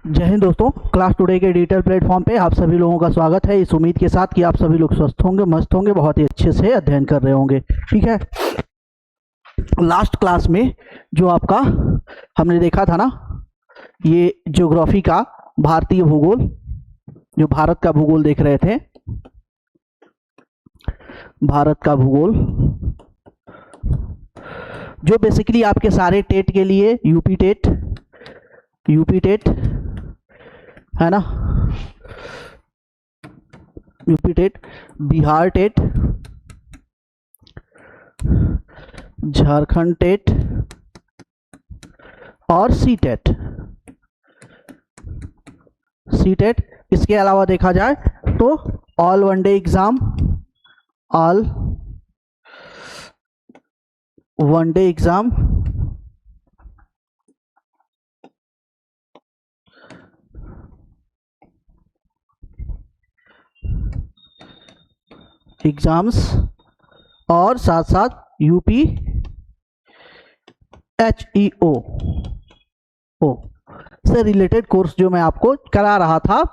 जय हिंद दोस्तों। Class today के डिजिटल प्लेटफॉर्म पे आप सभी लोगों का स्वागत है, इस उम्मीद के साथ कि आप सभी लोग स्वस्थ होंगे, मस्त होंगे, बहुत ही अच्छे से अध्ययन कर रहे होंगे। ठीक है, लास्ट क्लास में जो आपका हमने देखा था ना, ये ज्योग्राफी का भारतीय भूगोल, जो भारत का भूगोल देख रहे थे, भारत का भूगोल जो बेसिकली आपके सारे टेट के लिए यूपी टेट है ना, UP TET, Bihar TET, Jharkhand TET और सी टेट। इसके अलावा देखा जाए तो all one day exam, all one day exam, exams और साथ साथ यूपी HEO से रिलेटेड कोर्स जो मैं आपको करा रहा था,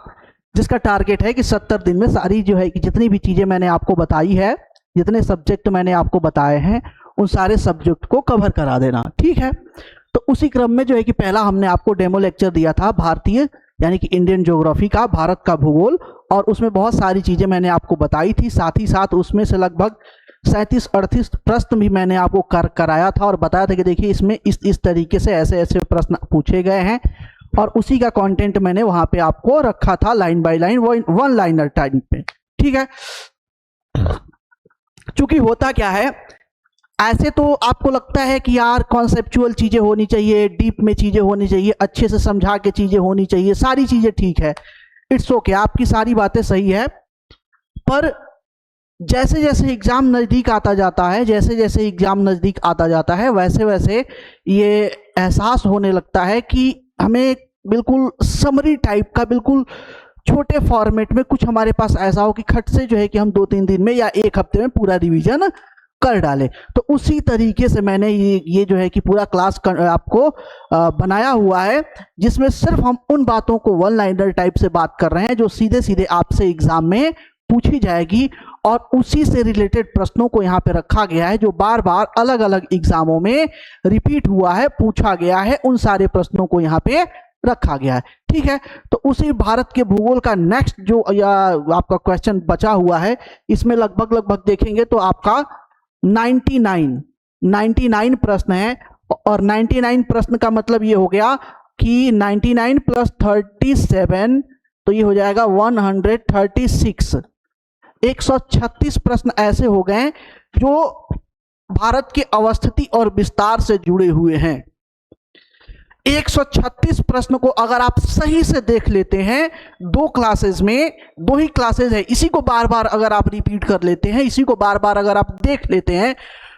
जिसका टारगेट है कि 70 दिन में सारी जो है कि जितनी भी चीजें मैंने आपको बताई है, जितने सब्जेक्ट मैंने आपको बताए हैं, उन सारे सब्जेक्ट को कवर करा देना। ठीक है, तो उसी क्रम में जो है कि पहला हमने आपको डेमो लेक्चर दिया था भारतीय यानी कि इंडियन ज्योग्राफी का, भारत का भूगोल, और उसमें बहुत सारी चीजें मैंने आपको बताई थी। साथ ही साथ उसमें से लगभग 37-38 प्रश्न भी मैंने आपको कराया था और बताया था कि देखिए इसमें इस तरीके से ऐसे ऐसे प्रश्न पूछे गए हैं, और उसी का कंटेंट मैंने वहां पे आपको रखा था line by line, one liner type पे। ठीक है, चूंकि होता क्या है, ऐसे तो आपको लगता है कि यार कॉन्सेप्चुअल चीजें होनी चाहिए, डीप में चीजें होनी चाहिए, अच्छे से समझा के चीजें होनी चाहिए, सारी चीजें ठीक है, इट्स ओके, आपकी सारी बातें सही है। पर जैसे जैसे एग्जाम नजदीक आता जाता है, वैसे वैसे ये एहसास होने लगता है कि हमें बिल्कुल समरी टाइप का, बिल्कुल छोटे फॉर्मेट में कुछ हमारे पास ऐसा हो कि खट से जो है कि हम 2-3 दिन में या एक हफ्ते में पूरा रिवीजन कर डाले। तो उसी तरीके से मैंने ये जो है कि पूरा क्लास आपको बनाया हुआ है, जिसमें सिर्फ हम उन बातों को वन लाइनर टाइप से बात कर रहे हैं जो सीधे सीधे आपसे एग्जाम में पूछी जाएगी, और उसी से रिलेटेड प्रश्नों को यहाँ पे रखा गया है जो बार बार अलग अलग एग्जामों में रिपीट हुआ है, पूछा गया है, उन सारे प्रश्नों को यहाँ पे रखा गया है। ठीक है, तो उसी भारत के भूगोल का नेक्स्ट जो या आपका क्वेश्चन बचा हुआ है, इसमें लगभग देखेंगे तो आपका 99 प्रश्न है, और 99 प्रश्न का मतलब ये हो गया कि 99 + 37 तो ये हो जाएगा 136। 136 प्रश्न ऐसे हो गए जो भारत के अवस्थिति और विस्तार से जुड़े हुए हैं। 136 प्रश्न को अगर आप सही से देख लेते हैं, दो ही क्लासेस है, इसी को बार बार अगर आप रिपीट कर लेते हैं, इसी को बार बार अगर आप देख लेते हैं,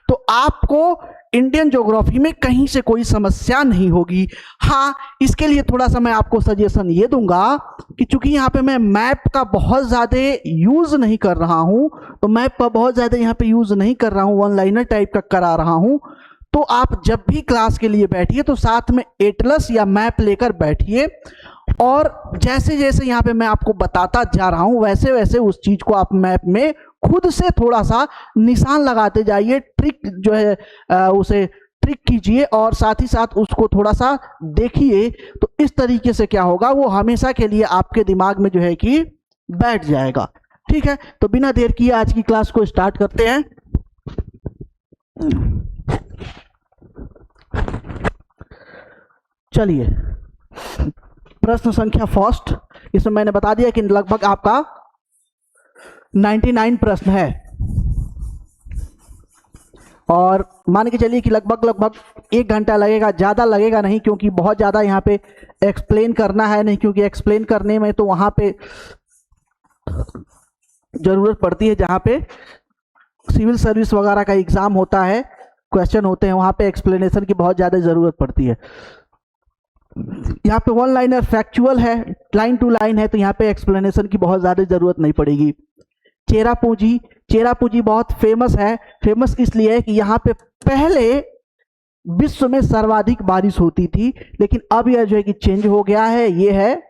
तो आपको इंडियन ज्योग्राफी में कहीं से कोई समस्या नहीं होगी। हाँ, इसके लिए थोड़ा सा मैं आपको सजेशन ये दूंगा कि चूंकि यहाँ पे मैं मैप का बहुत ज्यादा यूज नहीं कर रहा हूं, तो मैप का बहुत ज्यादा यहाँ पे यूज नहीं कर रहा हूं, वन लाइनर टाइप का करा रहा हूं, तो आप जब भी क्लास के लिए बैठिए तो साथ में एटलस या मैप लेकर बैठिए, और जैसे जैसे यहाँ पे मैं आपको बताता जा रहा हूं, वैसे वैसे उस चीज को आप मैप में खुद से थोड़ा सा निशान लगाते जाइए, ट्रिक जो है उसे ट्रिक कीजिए, और साथ ही साथ उसको थोड़ा सा देखिए। तो इस तरीके से क्या होगा, वो हमेशा के लिए आपके दिमाग में जो है कि बैठ जाएगा। ठीक है, तो बिना देर किए आज की क्लास को स्टार्ट करते हैं। चलिए, प्रश्न संख्या फर्स्ट, इसमें मैंने बता दिया कि लगभग आपका 99 प्रश्न है, और मान के चलिए कि लगभग 1 घंटा लगेगा, ज्यादा लगेगा नहीं, क्योंकि बहुत ज्यादा यहाँ पे एक्सप्लेन करना है नहीं, क्योंकि एक्सप्लेन करने में तो वहां पे जरूरत पड़ती है जहां पे सिविल सर्विस वगैरह का एग्जाम होता है, क्वेश्चन होते हैं, वहां पे एक्सप्लेनेशन की बहुत ज्यादा जरूरत पड़ती है। यहाँ पे वन लाइनर फैक्चुअल है, लाइन टू लाइन है, तो यहाँ पे एक्सप्लेनेशन की बहुत ज्यादा जरूरत नहीं पड़ेगी। चेरापूंजी बहुत फेमस है, फेमस इसलिए है कि यहाँ पे पहले विश्व में सर्वाधिक बारिश होती थी, लेकिन अब यह जो है कि चेंज हो गया है। ये है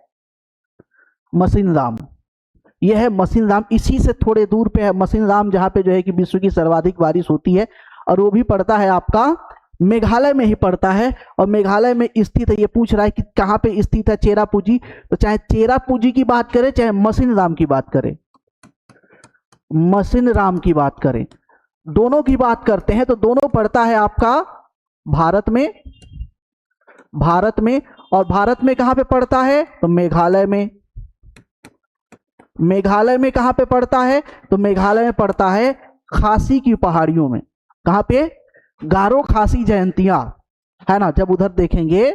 मसिनराम, यह है मसिनराम, इसी से थोड़े दूर पे है मसिनराम, जहां पे जो है कि विश्व की सर्वाधिक बारिश होती है, और वो भी पड़ता है आपका मेघालय में ही पड़ता है। और मेघालय में स्थित है। ये पूछ रहा है कि कहाँ पे स्थित है चेरापूंजी, तो चाहे चेरापूंजी की बात करें चाहे मसिनराम की बात करें, मसिनराम की बात करें, दोनों की बात करते हैं तो दोनों पड़ता है आपका भारत में, भारत में। और भारत में कहां पे पड़ता है, तो मेघालय में। मेघालय में कहां पे पड़ता है, तो मेघालय में पड़ता है खासी की पहाड़ियों में। कहां पे, गारो खासी जयंतियां, है ना। जब उधर देखेंगे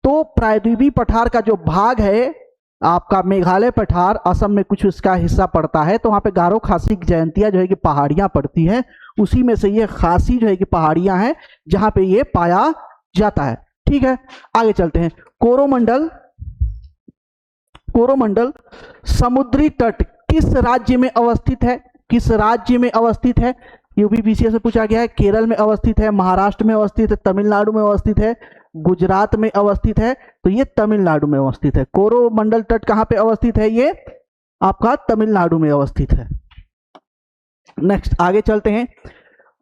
तो प्रायद्वीपीय पठार का जो भाग है आपका मेघालय पठार, असम में कुछ उसका हिस्सा पड़ता है, तो वहां पे गारो खासी जयंतियां जो है कि पहाड़ियां पड़ती हैं, उसी में से ये खासी जो है कि पहाड़ियां हैं जहां पे ये पाया जाता है। ठीक है, आगे चलते हैं। कोरोमंडल, कोरोमंडल समुद्री तट किस राज्य में अवस्थित है, किस राज्य में अवस्थित है, यूपीपीसीएस से पूछा गया है। केरल में अवस्थित है, महाराष्ट्र में अवस्थित है, तमिलनाडु में अवस्थित है, गुजरात में अवस्थित है, तो ये तमिलनाडु में अवस्थित है। कोरोमंडल तट कहां पे अवस्थित है, ये आपका तमिलनाडु में अवस्थित है। नेक्स्ट आगे चलते हैं।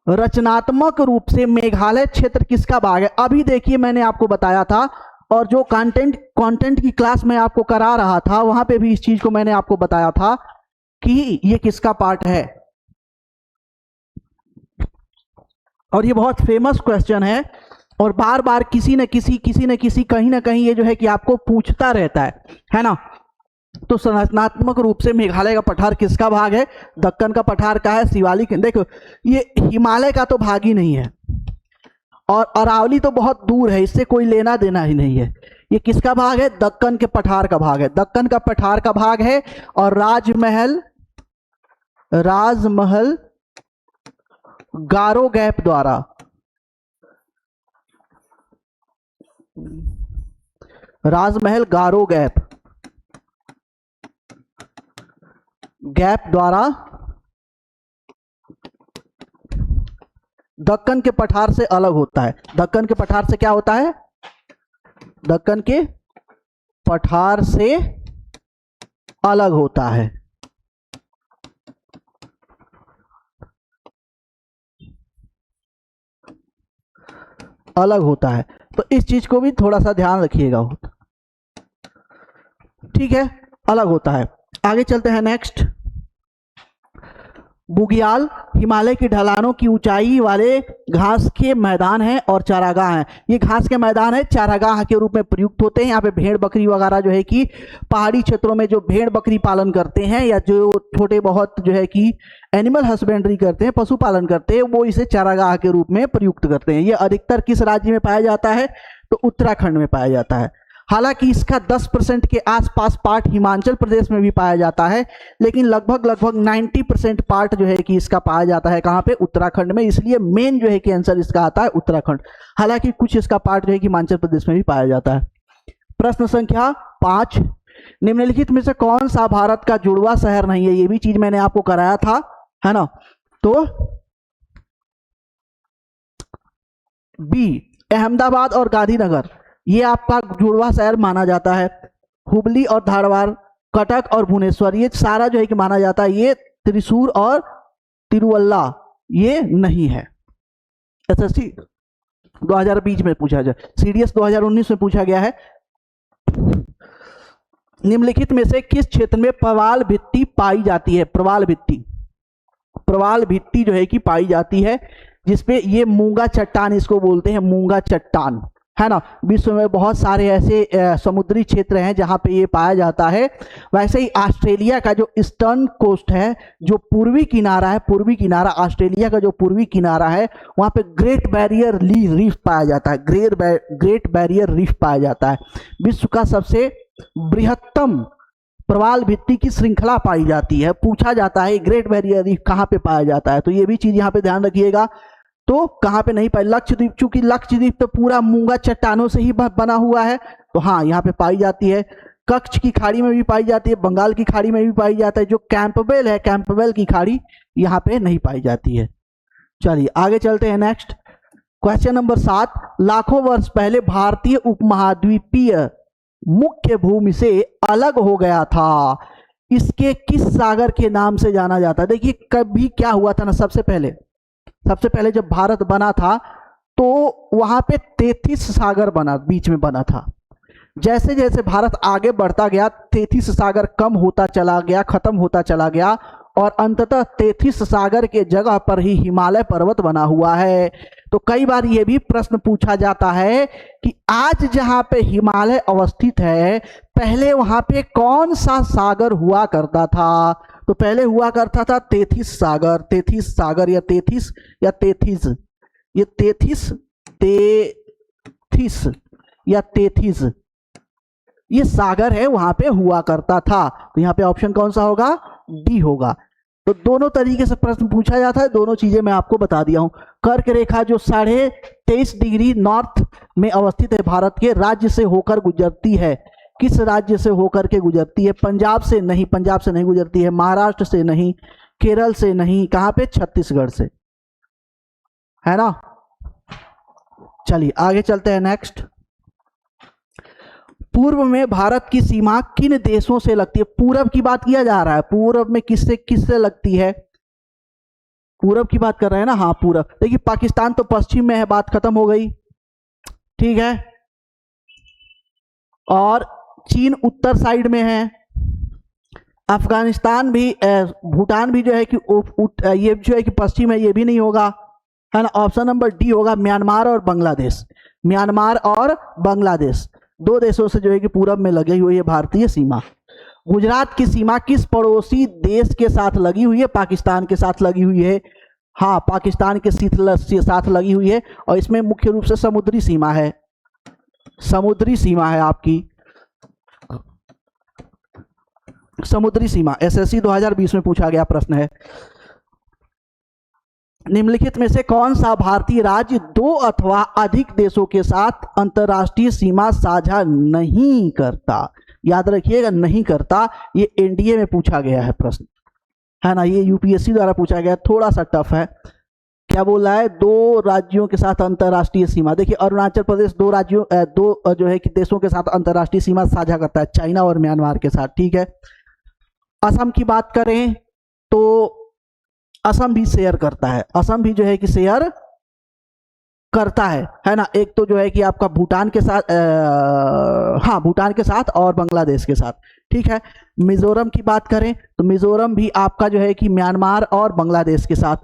रचनात्मक रूप से मेघालय क्षेत्र किसका भाग है। अभी देखिए मैंने आपको बताया था, और जो कंटेंट की क्लास में आपको करा रहा था वहां पे भी इस चीज को मैंने आपको बताया था कि ये किसका पार्ट है। और ये बहुत फेमस क्वेश्चन है, और बार बार किसी न किसी कहीं ना कहीं ये जो है कि आपको पूछता रहता है ना। तो संरचनात्मक रूप से मेघालय का पठार किसका भाग है, दक्कन का पठार का है, शिवालिक, देखो ये हिमालय का तो भाग ही नहीं है, और अरावली तो बहुत दूर है, इससे कोई लेना देना ही नहीं है। ये किसका भाग है, दक्कन के पठार का भाग है, दक्कन का पठार का भाग है। और राजमहल गारो गैप द्वारा, राजमहल गारो गैप द्वारा दक्कन के पठार से अलग होता है। दक्कन के पठार से क्या होता है, दक्कन के पठार से अलग होता है। अलग होता है, तो इस चीज को भी थोड़ा सा ध्यान रखिएगा। ठीक है, अलग होता है। आगे चलते हैं नेक्स्ट। बुग्याल हिमालय की ढलानों की ऊंचाई वाले घास के मैदान हैं और चारागाह हैं। ये घास के मैदान है, चारागाह के रूप में प्रयुक्त होते हैं। यहाँ पे भेड़ बकरी वगैरह जो है कि पहाड़ी क्षेत्रों में जो भेड़ बकरी पालन करते हैं, या जो छोटे बहुत जो है कि एनिमल हस्बेंड्री करते हैं, पशुपालन करते हैं, वो इसे चारागाह के रूप में प्रयुक्त करते हैं। ये अधिकतर किस राज्य में पाया जाता है, तो उत्तराखंड में पाया जाता है। हालांकि इसका 10% के आसपास पार्ट हिमाचल प्रदेश में भी पाया जाता है, लेकिन लगभग 90% पार्ट जो है कि इसका पाया जाता है कहाँ पे, उत्तराखंड में। इसलिए मेन जो है कि आंसर इसका आता है उत्तराखंड। हालांकि कुछ इसका पार्ट जो है कि हिमाचल प्रदेश में भी पाया जाता है। प्रश्न संख्या 5, निम्नलिखित में से कौन सा भारत का जुड़वा शहर नहीं है। ये भी चीज मैंने आपको कराया था, है ना। तो बी, अहमदाबाद और गांधीनगर ये आपका जुड़वा शहर माना जाता है। हुबली और धारवाड़, कटक और भुवनेश्वर ये सारा जो है कि माना जाता है। ये त्रिशूर और तिरुवल्ला ये नहीं है। एसएससी 2020 में पूछा जाए, सीडीएस 2019 में पूछा गया है। निम्नलिखित में से किस क्षेत्र में प्रवाल भित्ति पाई जाती है। प्रवाल भित्ति जो है कि पाई जाती है, जिसपे ये मूंगा चट्टान इसको बोलते हैं, मूंगा चट्टान, है ना। विश्व में बहुत सारे ऐसे समुद्री क्षेत्र हैं जहां पे ये पाया जाता है। वैसे ही ऑस्ट्रेलिया का जो ईस्टर्न कोस्ट है, जो पूर्वी किनारा है, पूर्वी किनारा ऑस्ट्रेलिया का जो पूर्वी किनारा है, वहां पे ग्रेट बैरियर रीफ पाया जाता है। ग्रेट बैरियर रीफ पाया जाता है। विश्व का सबसे बृहत्तम प्रवाल भित्ति की श्रृंखला पाई जाती है। पूछा जाता है ग्रेट बैरियर रीफ कहाँ पे पाया जाता है, तो ये भी चीज यहाँ पे ध्यान रखिएगा। तो कहां पे नहीं पाई, लक्षद्वीप, चूंकि लक्षद्वीप तो पूरा मूंगा चट्टानों से ही बना हुआ है, तो हाँ यहाँ पे पाई जाती है। कच्छ की खाड़ी में भी पाई जाती है, बंगाल की खाड़ी में भी पाई जाता है। जो कैंपबेल है, कैंपबेल की खाड़ी यहाँ पे नहीं पाई जाती है। चलिए आगे चलते हैं नेक्स्ट। क्वेश्चन नंबर 7, लाखों वर्ष पहले भारतीय उपमहाद्वीपीय मुख्य भूमि से अलग हो गया था, इसके किस सागर के नाम से जाना जाता है? देखिए कभी क्या हुआ था ना, सबसे पहले जब भारत बना था तो वहां पे 33 सागर बना, बीच में बना था। जैसे जैसे भारत आगे बढ़ता गया 33 सागर कम होता चला गया, खत्म होता चला गया, और अंततः 33 सागर के जगह पर ही हिमालय पर्वत बना हुआ है। तो कई बार यह भी प्रश्न पूछा जाता है कि आज जहां पे हिमालय अवस्थित है, पहले वहां पे कौन सा सागर हुआ करता था? तो पहले हुआ करता था 33 सागर या 33 या 33, ये 33 या 33 ये सागर है, वहां पे हुआ करता था। तो यहाँ पे ऑप्शन कौन सा होगा? डी होगा। तो दोनों तरीके से प्रश्न पूछा जाता है, दोनों चीजें मैं आपको बता दिया हूं। कर्क रेखा जो 23.5 डिग्री नॉर्थ में अवस्थित है, भारत के राज्य से होकर गुजरती है। किस राज्य से होकर के गुजरती है? पंजाब से नहीं गुजरती है, महाराष्ट्र से नहीं, केरल से नहीं, कहां पे? छत्तीसगढ़ से, है ना। चलिए आगे चलते हैं। नेक्स्ट, पूर्व में भारत की सीमा किन देशों से लगती है? पूरब की बात किया जा रहा है, पूरब में किससे लगती है? पूरब की बात कर रहे हैं ना, हाँ पूरब। देखिए पाकिस्तान तो पश्चिम में है, बात खत्म हो गई, ठीक है। और चीन उत्तर साइड में है, अफगानिस्तान भी, भूटान भी जो है कि ये जो है कि पश्चिम है, ये भी नहीं होगा, है ना। ऑप्शन नंबर डी होगा, म्यांमार और बांग्लादेश। म्यांमार और बांग्लादेश दो देशों से जो है कि पूरब में लगी हुई है भारतीय सीमा। गुजरात की सीमा किस पड़ोसी देश के साथ लगी हुई है? पाकिस्तान के साथ लगी हुई है, हाँ पाकिस्तान के साथ लगी हुई है, और इसमें मुख्य रूप से समुद्री सीमा है, आपकी समुद्री सीमा। एसएससी 2020 में पूछा गया प्रश्न है। निम्नलिखित में से कौन सा भारतीय राज्य 2 अथवा अधिक देशों के साथ अंतर्राष्ट्रीय सीमा साझा नहीं करता? याद रखिएगा, नहीं करता। ये एनडीए में पूछा गया है प्रश्न, है ना, ये यूपीएससी द्वारा पूछा गया, थोड़ा सा टफ है। क्या बोल रहा है? 2 राज्यों के साथ अंतर्राष्ट्रीय सीमा। देखिए अरुणाचल प्रदेश 2 जो है कि देशों के साथ अंतर्राष्ट्रीय सीमा साझा करता है, चाइना और म्यांमार के साथ, ठीक है। असम की बात करें तो असम भी शेयर करता है, असम भी जो है कि शेयर करता है ना। एक तो जो है कि आपका भूटान के साथ, हाँ भूटान के साथ और बांग्लादेश के साथ, ठीक है। मिजोरम की बात करें तो मिजोरम भी आपका जो है कि म्यांमार और बांग्लादेश के साथ।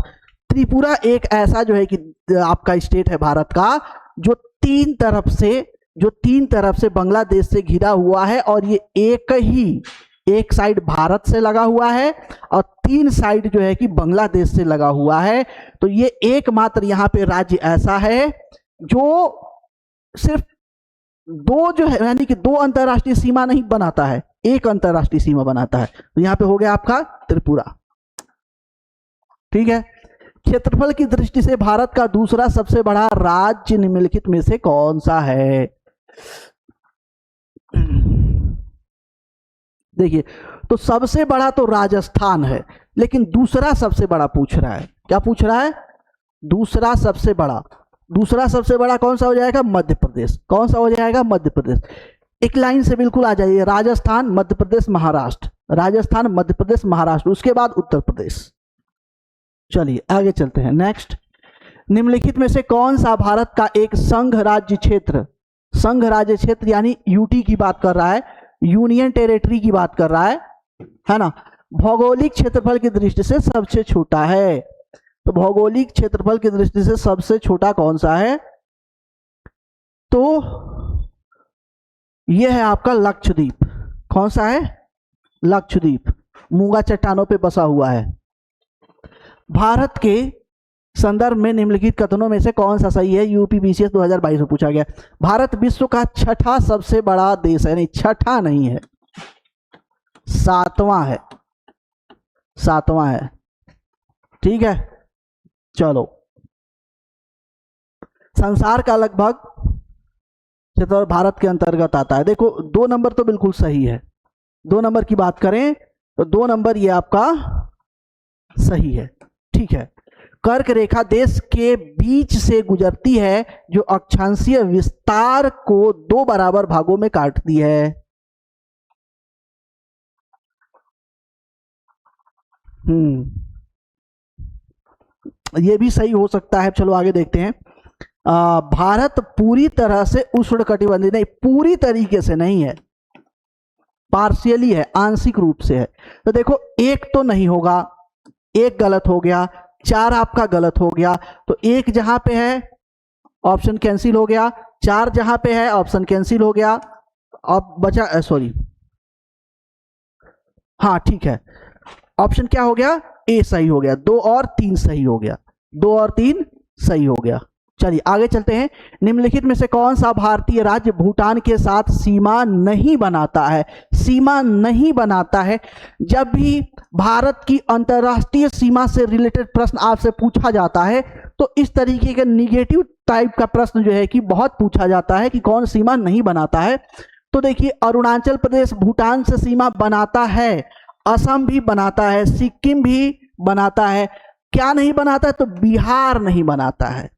त्रिपुरा एक ऐसा जो है कि आपका स्टेट है भारत का जो तीन तरफ से बांग्लादेश से घिरा हुआ है, और ये एक साइड भारत से लगा हुआ है और 3 साइड जो है कि बांग्लादेश से लगा हुआ है। तो ये एकमात्र यहाँ पे राज्य ऐसा है जो सिर्फ 2 जो है यानी कि 2 अंतरराष्ट्रीय सीमा नहीं बनाता है, एक अंतरराष्ट्रीय सीमा बनाता है। तो यहाँ पे हो गया आपका त्रिपुरा, ठीक है। क्षेत्रफल की दृष्टि से भारत का दूसरा सबसे बड़ा राज्य निम्नलिखित में से कौन सा है? देखिए तो सबसे बड़ा तो राजस्थान है, लेकिन दूसरा सबसे बड़ा पूछ रहा है। क्या पूछ रहा है? दूसरा सबसे बड़ा कौन सा हो जाएगा? मध्य प्रदेश। कौन सा हो जाएगा? मध्य प्रदेश। एक लाइन से बिल्कुल आ जाइए, राजस्थान, मध्य प्रदेश, महाराष्ट्र, राजस्थान, मध्य प्रदेश, महाराष्ट्र, उसके बाद उत्तर प्रदेश। चलिए आगे चलते हैं। नेक्स्ट, निम्नलिखित में से कौन सा भारत का एक संघ राज्य क्षेत्र यानी यूटी की बात कर रहा है, यूनियन टेरिटरी की बात कर रहा है ना, भौगोलिक क्षेत्रफल की दृष्टि से सबसे छोटा है? तो भौगोलिक क्षेत्रफल की दृष्टि से सबसे छोटा कौन सा है? तो यह है आपका लक्षद्वीप। कौन सा है? लक्षद्वीप, मूंगा चट्टानों पे बसा हुआ है। भारत के संदर्भ में निम्नलिखित कथनों में से कौन सा सही है? यूपीपीसीएस 2022 में पूछा गया। भारत विश्व का 6ठा सबसे बड़ा देश है, नहीं 6ठा नहीं है, 7वां है, ठीक है। चलो, संसार का लगभग क्षेत्रफल भारत के अंतर्गत आता है। देखो 2 नंबर तो बिल्कुल सही है, 2 नंबर की बात करें तो 2 नंबर ये आपका सही है, ठीक है। कर्क रेखा देश के बीच से गुजरती है जो अक्षांशीय विस्तार को 2 बराबर भागों में काटती है। ये भी सही हो सकता है। चलो आगे देखते हैं। भारत पूरी तरह से उष्णकटिबंधीय नहीं, पूरी तरीके से नहीं है, पार्शियली है, आंशिक रूप से है। तो देखो एक तो नहीं होगा, एक गलत हो गया, 4 आपका गलत हो गया, तो एक जहां पे है ऑप्शन कैंसिल हो गया, 4 जहां पे है ऑप्शन कैंसिल हो गया। अब बचा सॉरी, हाँ ठीक है, ऑप्शन क्या हो गया, ए सही हो गया, 2 और 3 सही हो गया, 2 और 3 सही हो गया। चलिए आगे चलते हैं। निम्नलिखित में से कौन सा भारतीय राज्य भूटान के साथ सीमा नहीं बनाता है? सीमा नहीं बनाता है। जब भी भारत की अंतर्राष्ट्रीय सीमा से रिलेटेड प्रश्न आपसे पूछा जाता है तो इस तरीके के निगेटिव टाइप का प्रश्न जो है कि बहुत पूछा जाता है कि कौन सीमा नहीं बनाता है। तो देखिए अरुणाचल प्रदेश भूटान से सीमा बनाता है, असम भी बनाता है, सिक्किम भी बनाता है, क्या नहीं बनाता है? तो बिहार नहीं बनाता है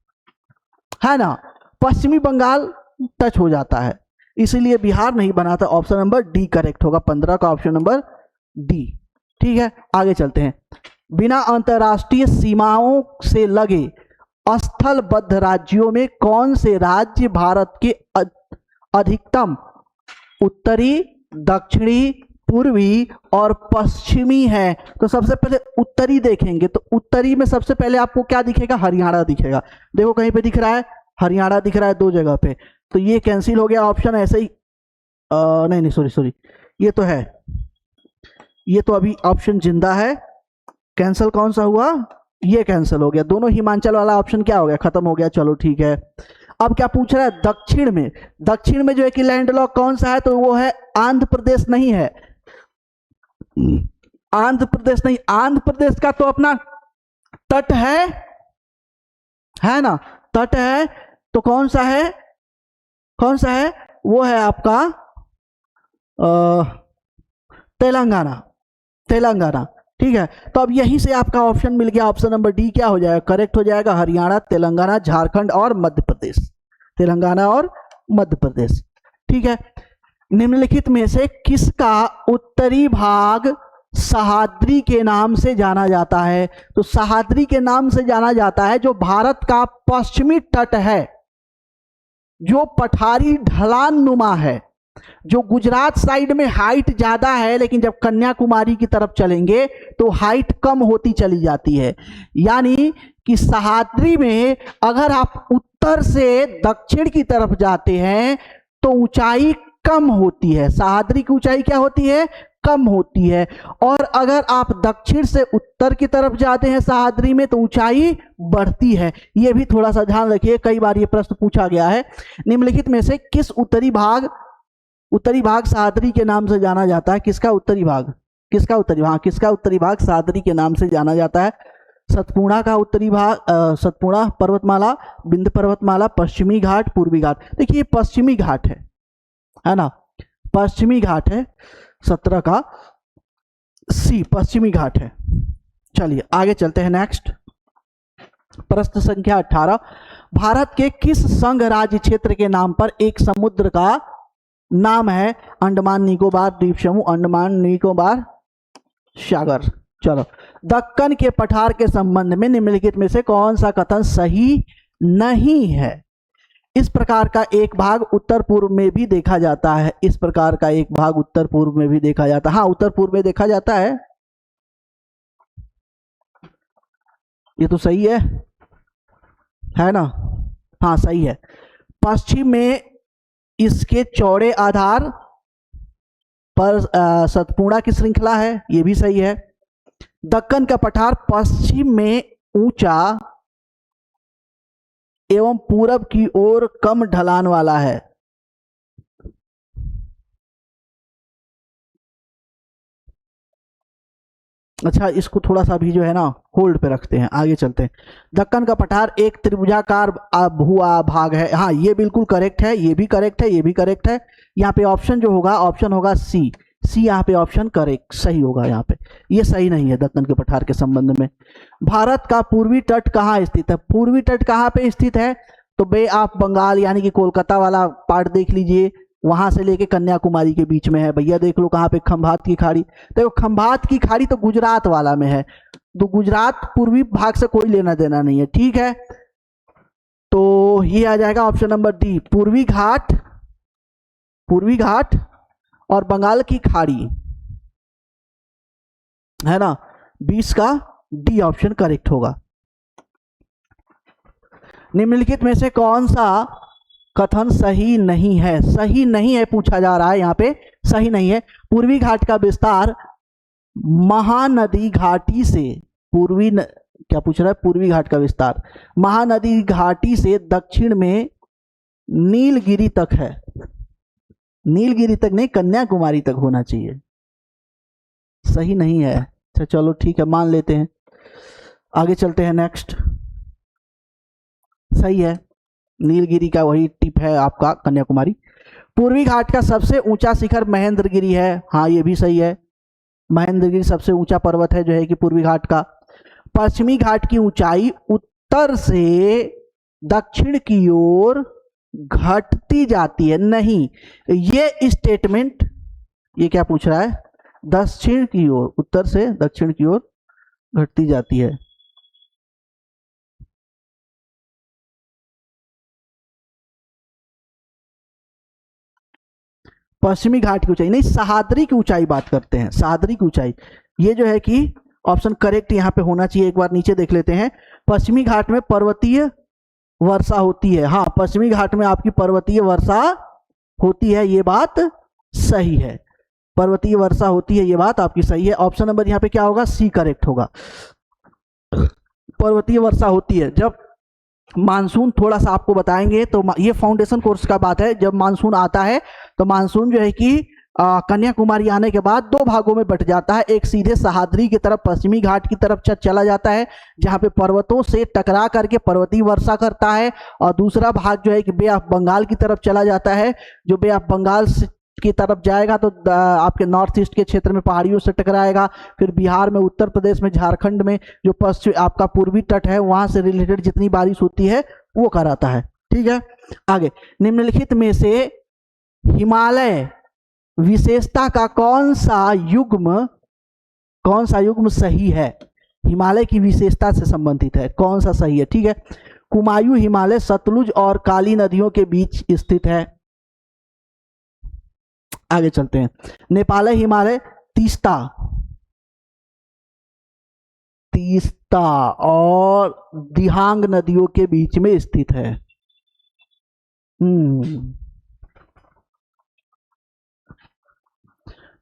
ना। पश्चिमी बंगाल टच हो जाता है, इसीलिए बिहार नहीं बनाता। ऑप्शन नंबर डी करेक्ट होगा, 15 का ऑप्शन नंबर डी। ठीक है आगे चलते हैं। बिना अंतरराष्ट्रीय सीमाओं से लगे स्थलबद्ध राज्यों में कौन से राज्य भारत के अधिकतम उत्तरी, दक्षिणी, पूर्वी और पश्चिमी है? तो सबसे पहले उत्तरी देखेंगे, तो उत्तरी में सबसे पहले आपको क्या दिखेगा? हरियाणा दिखेगा। देखो कहीं पे दिख रहा है, हरियाणा दिख रहा है 2 जगह पे, तो ये कैंसिल हो गया ऑप्शन ऐसे ही। नहीं सॉरी, ये तो है, ये तो अभी ऑप्शन जिंदा है। कैंसिल कौन सा हुआ? ये कैंसिल हो गया। दोनों हिमाचल वाला ऑप्शन क्या हो गया? खत्म हो गया। चलो ठीक है। अब क्या पूछ रहा है? दक्षिण में, दक्षिण में जो है कि लैंडलॉक कौन सा है? तो वो है आंध्र प्रदेश नहीं है, आंध्र प्रदेश नहीं। आंध्र प्रदेश का तो अपना तट है ना, तट है। तो कौन सा है, कौन सा है? वो है आपका तेलंगाना, तेलंगाना। ठीक है, तो अब यहीं से आपका ऑप्शन मिल गया। ऑप्शन नंबर डी क्या हो जाएगा? करेक्ट हो जाएगा। हरियाणा, तेलंगाना, झारखंड और मध्य प्रदेश, तेलंगाना और मध्य प्रदेश। ठीक है। निम्नलिखित में से किसका उत्तरी भाग सह्याद्री के नाम से जाना जाता है? तो सह्याद्री के नाम से जाना जाता है जो भारत का पश्चिमी तट है, जो पठारी ढलान नुमा है, जो गुजरात साइड में हाइट ज्यादा है, लेकिन जब कन्याकुमारी की तरफ चलेंगे तो हाइट कम होती चली जाती है। यानी कि सह्याद्री में अगर आप उत्तर से दक्षिण की तरफ जाते हैं तो ऊंचाई कम होती है, सह्याद्री की ऊंचाई क्या होती है? कम होती है। और अगर आप दक्षिण से उत्तर की तरफ जाते हैं सह्याद्री में तो ऊंचाई बढ़ती है। यह भी थोड़ा सा ध्यान रखिए, कई बार यह प्रश्न पूछा गया है। निम्नलिखित में से किस उत्तरी भाग सह्याद्री के नाम से जाना जाता है? किसका उत्तरी भाग, किसका उत्तरी भाग, किसका उत्तरी भाग सह्याद्री के नाम से जाना जाता है? सतपुड़ा का उत्तरी भाग, सतपुड़ा पर्वतमाला, विंध्य पर्वतमाला, पश्चिमी घाट, पूर्वी घाट। देखिए पश्चिमी घाट है ना, पश्चिमी घाट है। 17 का सी पश्चिमी घाट है। चलिए आगे चलते हैं। नेक्स्ट प्रश्न संख्या 18। भारत के किस संघ राज्य क्षेत्र के नाम पर एक समुद्र का नाम है? अंडमान निकोबार द्वीप समूह, अंडमान निकोबार सागर। चलो, दक्कन के पठार के संबंध में निम्नलिखित में से कौन सा कथन सही नहीं है? इस प्रकार का एक भाग उत्तर पूर्व में भी देखा जाता है, इस प्रकार का एक भाग उत्तर पूर्व में भी देखा जाता है। हाँ, उत्तर पूर्व में देखा जाता ये तो सही है ना? हाँ सही है। पश्चिम में इसके चौड़े आधार पर सतपुड़ा की श्रृंखला है, ये भी सही है। दक्कन का पठार पश्चिम में ऊंचा एवं पूरब की ओर कम ढलान वाला है। अच्छा, इसको थोड़ा सा भी जो है ना होल्ड पे रखते हैं, आगे चलते हैं। दक्कन का पठार एक त्रिभुजाकार भूआ भाग है। हाँ, ये बिल्कुल करेक्ट है, ये भी करेक्ट है, ये भी करेक्ट है। यहाँ पे ऑप्शन जो होगा, ऑप्शन होगा सी, सी यहाँ पे ऑप्शन करेक्ट सही होगा। यहाँ पे ये सही नहीं है दक्कन के पठार के संबंध में। भारत का पूर्वी तट कहाँ स्थित है? पूर्वी तट कहाँ पे स्थित है? तो बे ऑफ बंगाल यानी कि कोलकाता वाला पार्ट देख लीजिए, वहां से लेके कन्याकुमारी के बीच में है। भैया देख लो कहाँ पे, खंभात की खाड़ी। देखो खंभात की खाड़ी तो गुजरात वाला में है, तो गुजरात पूर्वी भाग से कोई लेना देना नहीं है, ठीक है। तो ये आ जाएगा ऑप्शन नंबर डी, पूर्वी घाट, पूर्वी घाट और बंगाल की खाड़ी, है ना। 20 का डी ऑप्शन करेक्ट होगा। निम्नलिखित में से कौन सा कथन सही नहीं है? सही नहीं है पूछा जा रहा है यहाँ पे, सही नहीं है। पूर्वी घाट का विस्तार महानदी घाटी से क्या पूछ रहा है? पूर्वी घाट का विस्तार महानदी घाटी से दक्षिण में नीलगिरी तक है। नीलगिरी तक नहीं, कन्याकुमारी तक होना चाहिए। सही नहीं है। अच्छा चलो ठीक है, मान लेते हैं। आगे चलते हैं, नेक्स्ट। सही है, नीलगिरी का वही टिप है आपका कन्याकुमारी। पूर्वी घाट का सबसे ऊंचा शिखर महेंद्रगिरी है। हाँ ये भी सही है, महेंद्रगिरी सबसे ऊंचा पर्वत है जो है कि पूर्वी घाट का। पश्चिमी घाट की ऊंचाई उत्तर से दक्षिण की ओर घटती जाती है। नहीं, ये स्टेटमेंट, ये क्या पूछ रहा है? दक्षिण की ओर, उत्तर से दक्षिण की ओर घटती जाती है। पश्चिमी घाट की ऊंचाई नहीं, सहाद्री की ऊंचाई बात करते हैं, सहाद्री की ऊंचाई। ये जो है कि ऑप्शन करेक्ट यहाँ पे होना चाहिए। एक बार नीचे देख लेते हैं। पश्चिमी घाट में पर्वतीय वर्षा होती है। हाँ, पश्चिमी घाट में आपकी पर्वतीय वर्षा होती है, ये बात सही है। पर्वतीय वर्षा होती है, ये बात आपकी सही है। ऑप्शन नंबर यहाँ पे क्या होगा? सी करेक्ट होगा। पर्वतीय वर्षा होती है जब मानसून, थोड़ा सा आपको बताएंगे, तो ये फाउंडेशन कोर्स का बात है। जब मानसून आता है तो मानसून जो है कि कन्याकुमारी आने के बाद दो भागों में बट जाता है। एक सीधे सहाद्री की तरफ, पश्चिमी घाट की तरफ चला जाता है, जहां पे पर्वतों से टकरा करके पर्वतीय वर्षा करता है, और दूसरा भाग जो है कि बे ऑफ बंगाल की तरफ चला जाता है। जो बे ऑफ बंगाल की तरफ जाएगा तो आपके नॉर्थ ईस्ट के क्षेत्र में पहाड़ियों से टकराएगा, फिर बिहार में, उत्तर प्रदेश में, झारखंड में जो पश्चिम आपका पूर्वी तट है वहां से रिलेटेड जितनी बारिश होती है वो कराता है, ठीक है। आगे, निम्नलिखित में से हिमालय विशेषता का कौन सा युग्म सही है? हिमालय की विशेषता से संबंधित है, कौन सा सही है? ठीक है, कुमायूं हिमालय सतलुज और काली नदियों के बीच स्थित है। आगे चलते हैं। नेपाल हिमालय तीस्ता और दिहांग नदियों के बीच में स्थित है।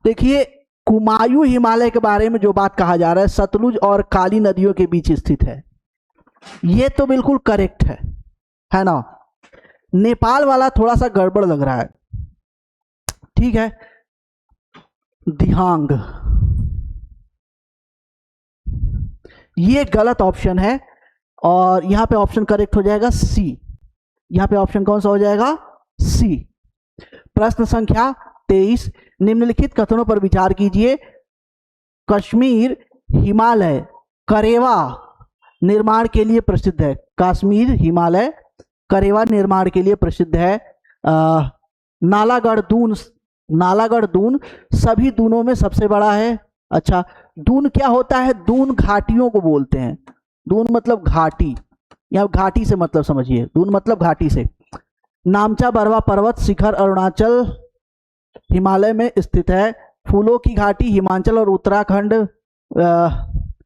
देखिए, कुमायूं हिमालय के बारे में जो बात कहा जा रहा है, सतलुज और काली नदियों के बीच स्थित है, ये तो बिल्कुल करेक्ट है ना। नेपाल वाला थोड़ा सा गड़बड़ लग रहा है, ठीक है। दिहांग, ये गलत ऑप्शन है, और यहां पे ऑप्शन करेक्ट हो जाएगा सी। यहां पे ऑप्शन कौन सा हो जाएगा? सी। प्रश्न संख्या 23, निम्नलिखित कथनों पर विचार कीजिए। कश्मीर हिमालय करेवा निर्माण के लिए प्रसिद्ध है। कश्मीर हिमालय करेवा निर्माण के लिए प्रसिद्ध है। नालागढ़ दून सभी दूनों में सबसे बड़ा है। अच्छा, दून क्या होता है? दून घाटियों को बोलते हैं। दून मतलब घाटी, या घाटी से मतलब समझिए, दून मतलब घाटी से। नामचा बरवा पर्वत शिखर अरुणाचल हिमालय में स्थित है। फूलों की घाटी हिमाचल और उत्तराखंड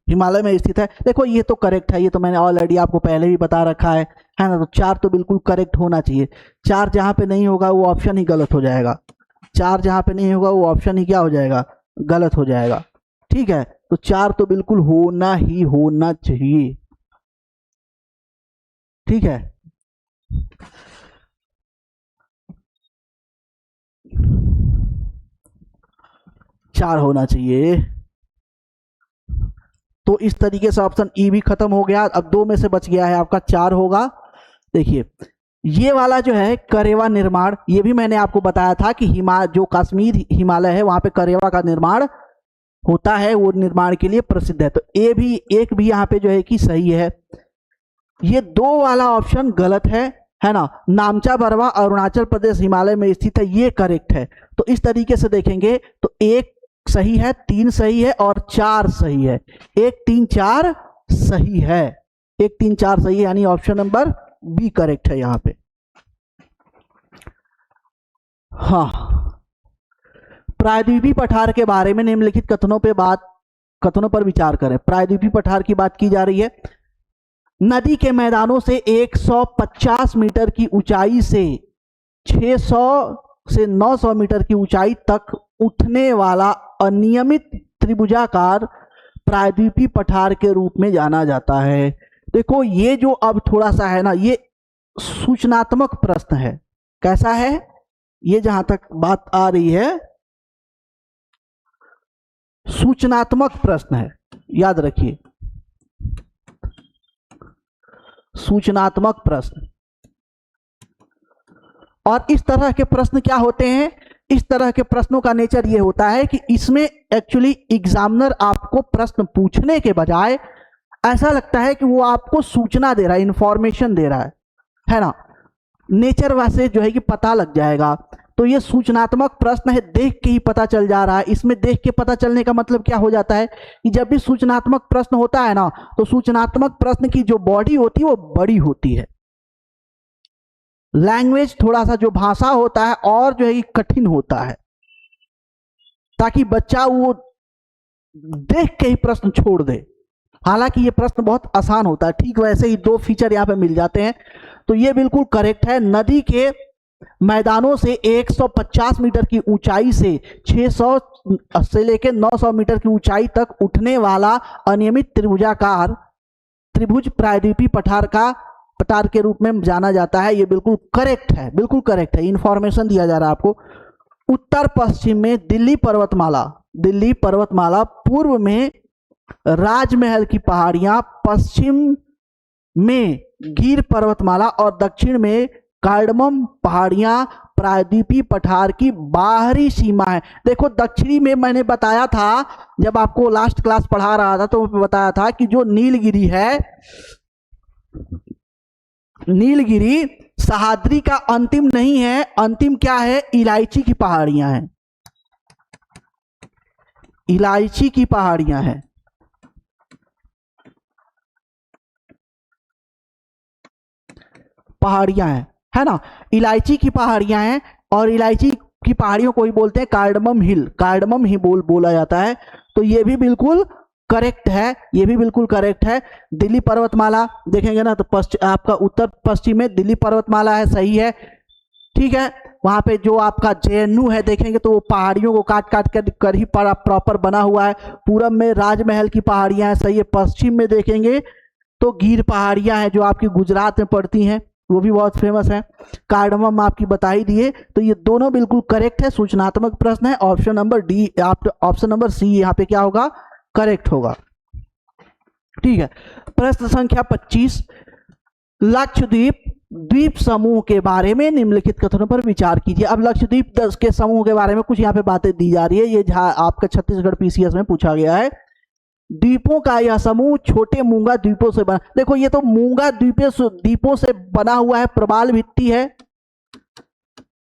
हिमालय में स्थित है। देखो ये तो करेक्ट है, ये तो मैंने ऑलरेडी आपको पहले भी बता रखा है ना। तो 4 तो बिल्कुल करेक्ट होना चाहिए। 4 जहां पे नहीं होगा वो ऑप्शन ही गलत हो जाएगा। 4 जहां पे नहीं होगा वो ऑप्शन ही क्या हो जाएगा? गलत हो जाएगा, ठीक है। तो 4 तो बिल्कुल होना चाहिए, ठीक है। चार होना चाहिए। तो इस तरीके से ऑप्शन ई भी खत्म हो गया। अब 2 में से बच गया है आपका, 4 होगा। देखिए, ये वाला जो है करेवा निर्माण, ये भी मैंने आपको बताया था कि जो कश्मीर हिमालय है वहां पे करेवा का निर्माण होता है, वो निर्माण के लिए प्रसिद्ध है। तो ए भी एक भी यहाँ पे जो है कि सही है। ये 2 वाला ऑप्शन गलत है ना। नामचा बरवा अरुणाचल प्रदेश हिमालय में स्थित है, ये करेक्ट है। तो इस तरीके से देखेंगे तो 1 सही है, 3 सही है और 4 सही है। 1 3 4 सही है, 1 3 4 सही है, यानी ऑप्शन नंबर बी करेक्ट है यहाँ पे। हाँ, प्रायद्वीपीय पठार के बारे में निम्नलिखित कथनों पर विचार करें। प्रायद्वीपीय पठार की बात की जा रही है। नदी के मैदानों से 150 मीटर की ऊंचाई से 600 से 900 मीटर की ऊंचाई तक उठने वाला अनियमित त्रिभुजाकार प्रायद्वीपीय पठार के रूप में जाना जाता है। देखो ये जो अब थोड़ा सा है ना, ये सूचनात्मक प्रश्न है। कैसा है ये, जहां तक बात आ रही है सूचनात्मक प्रश्न है, याद रखिए, सूचनात्मक प्रश्न। और इस तरह के प्रश्न क्या होते हैं, इस तरह के प्रश्नों का नेचर ये होता है कि इसमें एक्चुअली एग्जामिनर आपको प्रश्न पूछने के बजाय ऐसा लगता है कि वो आपको सूचना दे रहा है, इंफॉर्मेशन दे रहा है ना। नेचर वैसे जो है कि पता लग जाएगा। तो ये सूचनात्मक प्रश्न है, देख के ही पता चल जा रहा है। इसमें देख के पता चलने का मतलब क्या हो जाता है कि जब भी सूचनात्मक प्रश्न होता है ना, तो सूचनात्मक प्रश्न की जो बॉडी होती है वो बड़ी होती है। लैंग्वेज थोड़ा सा जो भाषा होता है और जो है कि कठिन होता है, ताकि बच्चा वो देख के ही प्रश्न छोड़ दे। हालांकि ये प्रश्न बहुत आसान होता है। ठीक वैसे ही 2 फीचर यहाँ पे मिल जाते हैं। तो ये बिल्कुल करेक्ट है। नदी के मैदानों से 150 मीटर की ऊंचाई से 600 से लेकर 900 मीटर की ऊंचाई तक उठने वाला अनियमित त्रिभुज प्रायद्वीपीय पठार के रूप में जाना जाता है। ये बिल्कुल करेक्ट है, बिल्कुल करेक्ट है। इंफॉर्मेशन दिया जा रहा है आपको। उत्तर पश्चिम में दिल्ली पर्वतमाला, पूर्व में राजमहल की पहाड़ियां, पश्चिम में गिर पर्वतमाला और दक्षिण में कार्डमम पहाड़ियां प्रायद्वीपीय पठार की बाहरी सीमा है। देखो दक्षिणी में मैंने बताया था, जब आपको लास्ट क्लास पढ़ा रहा था तो बताया था कि जो नीलगिरी है, नीलगिरी सह्याद्री का अंतिम नहीं है। अंतिम क्या है, इलायची की पहाड़ियां हैं, इलायची की पहाड़ियां हैं। पहाड़ियां हैं, है ना, इलायची की पहाड़ियां हैं। और इलायची की पहाड़ियों को ही बोलते हैं कार्डमम हिल, कार्डमम ही बोला जाता है। तो ये भी बिल्कुल करेक्ट है, ये भी बिल्कुल करेक्ट है। दिल्ली पर्वतमाला देखेंगे ना तो आपका उत्तर पश्चिम में दिल्ली पर्वतमाला है, सही है। ठीक है, वहां पे जो आपका JNU है देखेंगे तो वो पहाड़ियों को काट काट कर ही प्रॉपर बना हुआ है। पूरब में राजमहल की पहाड़ियां हैं, सही है। पश्चिम में देखेंगे तो गिर पहाड़ियां हैं जो आपकी गुजरात में पड़ती हैं, वो भी बहुत फेमस है। कार्डमम आपकी बता ही दिए। तो ये दोनों बिल्कुल करेक्ट है, सूचनात्मक प्रश्न है। Option number D, option number C यहाँ पे क्या होगा, करेक्ट होगा। ठीक है, प्रश्न संख्या 25, लक्षद्वीप द्वीप समूह के बारे में निम्नलिखित कथनों पर विचार कीजिए। अब लक्षद्वीप के समूह के बारे में कुछ यहाँ पे बातें दी जा रही है। ये आपका छत्तीसगढ़ PCS में पूछा गया है। द्वीपों का यह समूह छोटे मूंगा द्वीपों से बना, देखो ये तो मूंगा द्वीपों से बना हुआ है। प्रवाल भित्ति है,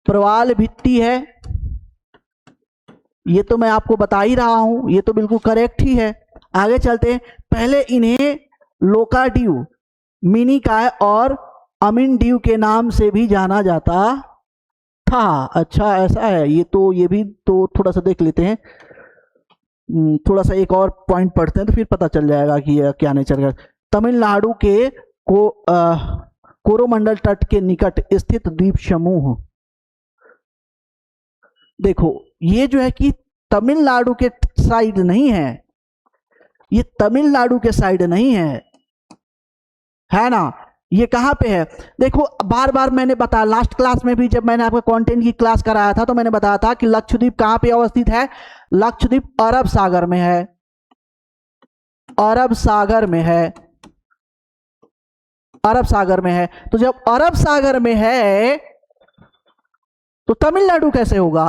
प्रवाल भित्ति है, ये तो मैं आपको बता ही रहा हूं, ये तो बिल्कुल करेक्ट ही है। आगे चलते हैं। पहले इन्हें लोकाड्यू, मिनीकाय और अमिनड्यू के नाम से भी जाना जाता था। अच्छा ऐसा है, ये भी तो थोड़ा सा देख लेते हैं। थोड़ा सा एक और पॉइंट पढ़ते हैं तो फिर पता चल जाएगा कि यह क्या नेचर का। तमिलनाडु के कोरोमंडल तट के निकट स्थित द्वीप समूह, देखो ये जो है कि तमिलनाडु के साइड नहीं है, ये तमिलनाडु के साइड नहीं है ना। ये कहां पे है, देखो बार बार मैंने बताया, लास्ट क्लास में भी जब मैंने आपको कंटेंट की क्लास कराया था तो मैंने बताया था कि लक्षद्वीप कहां पे अवस्थित है। लक्षद्वीप अरब सागर में है, अरब सागर में है। अरब सागर में है। तो जब अरब सागर में है तो तमिलनाडु कैसे होगा?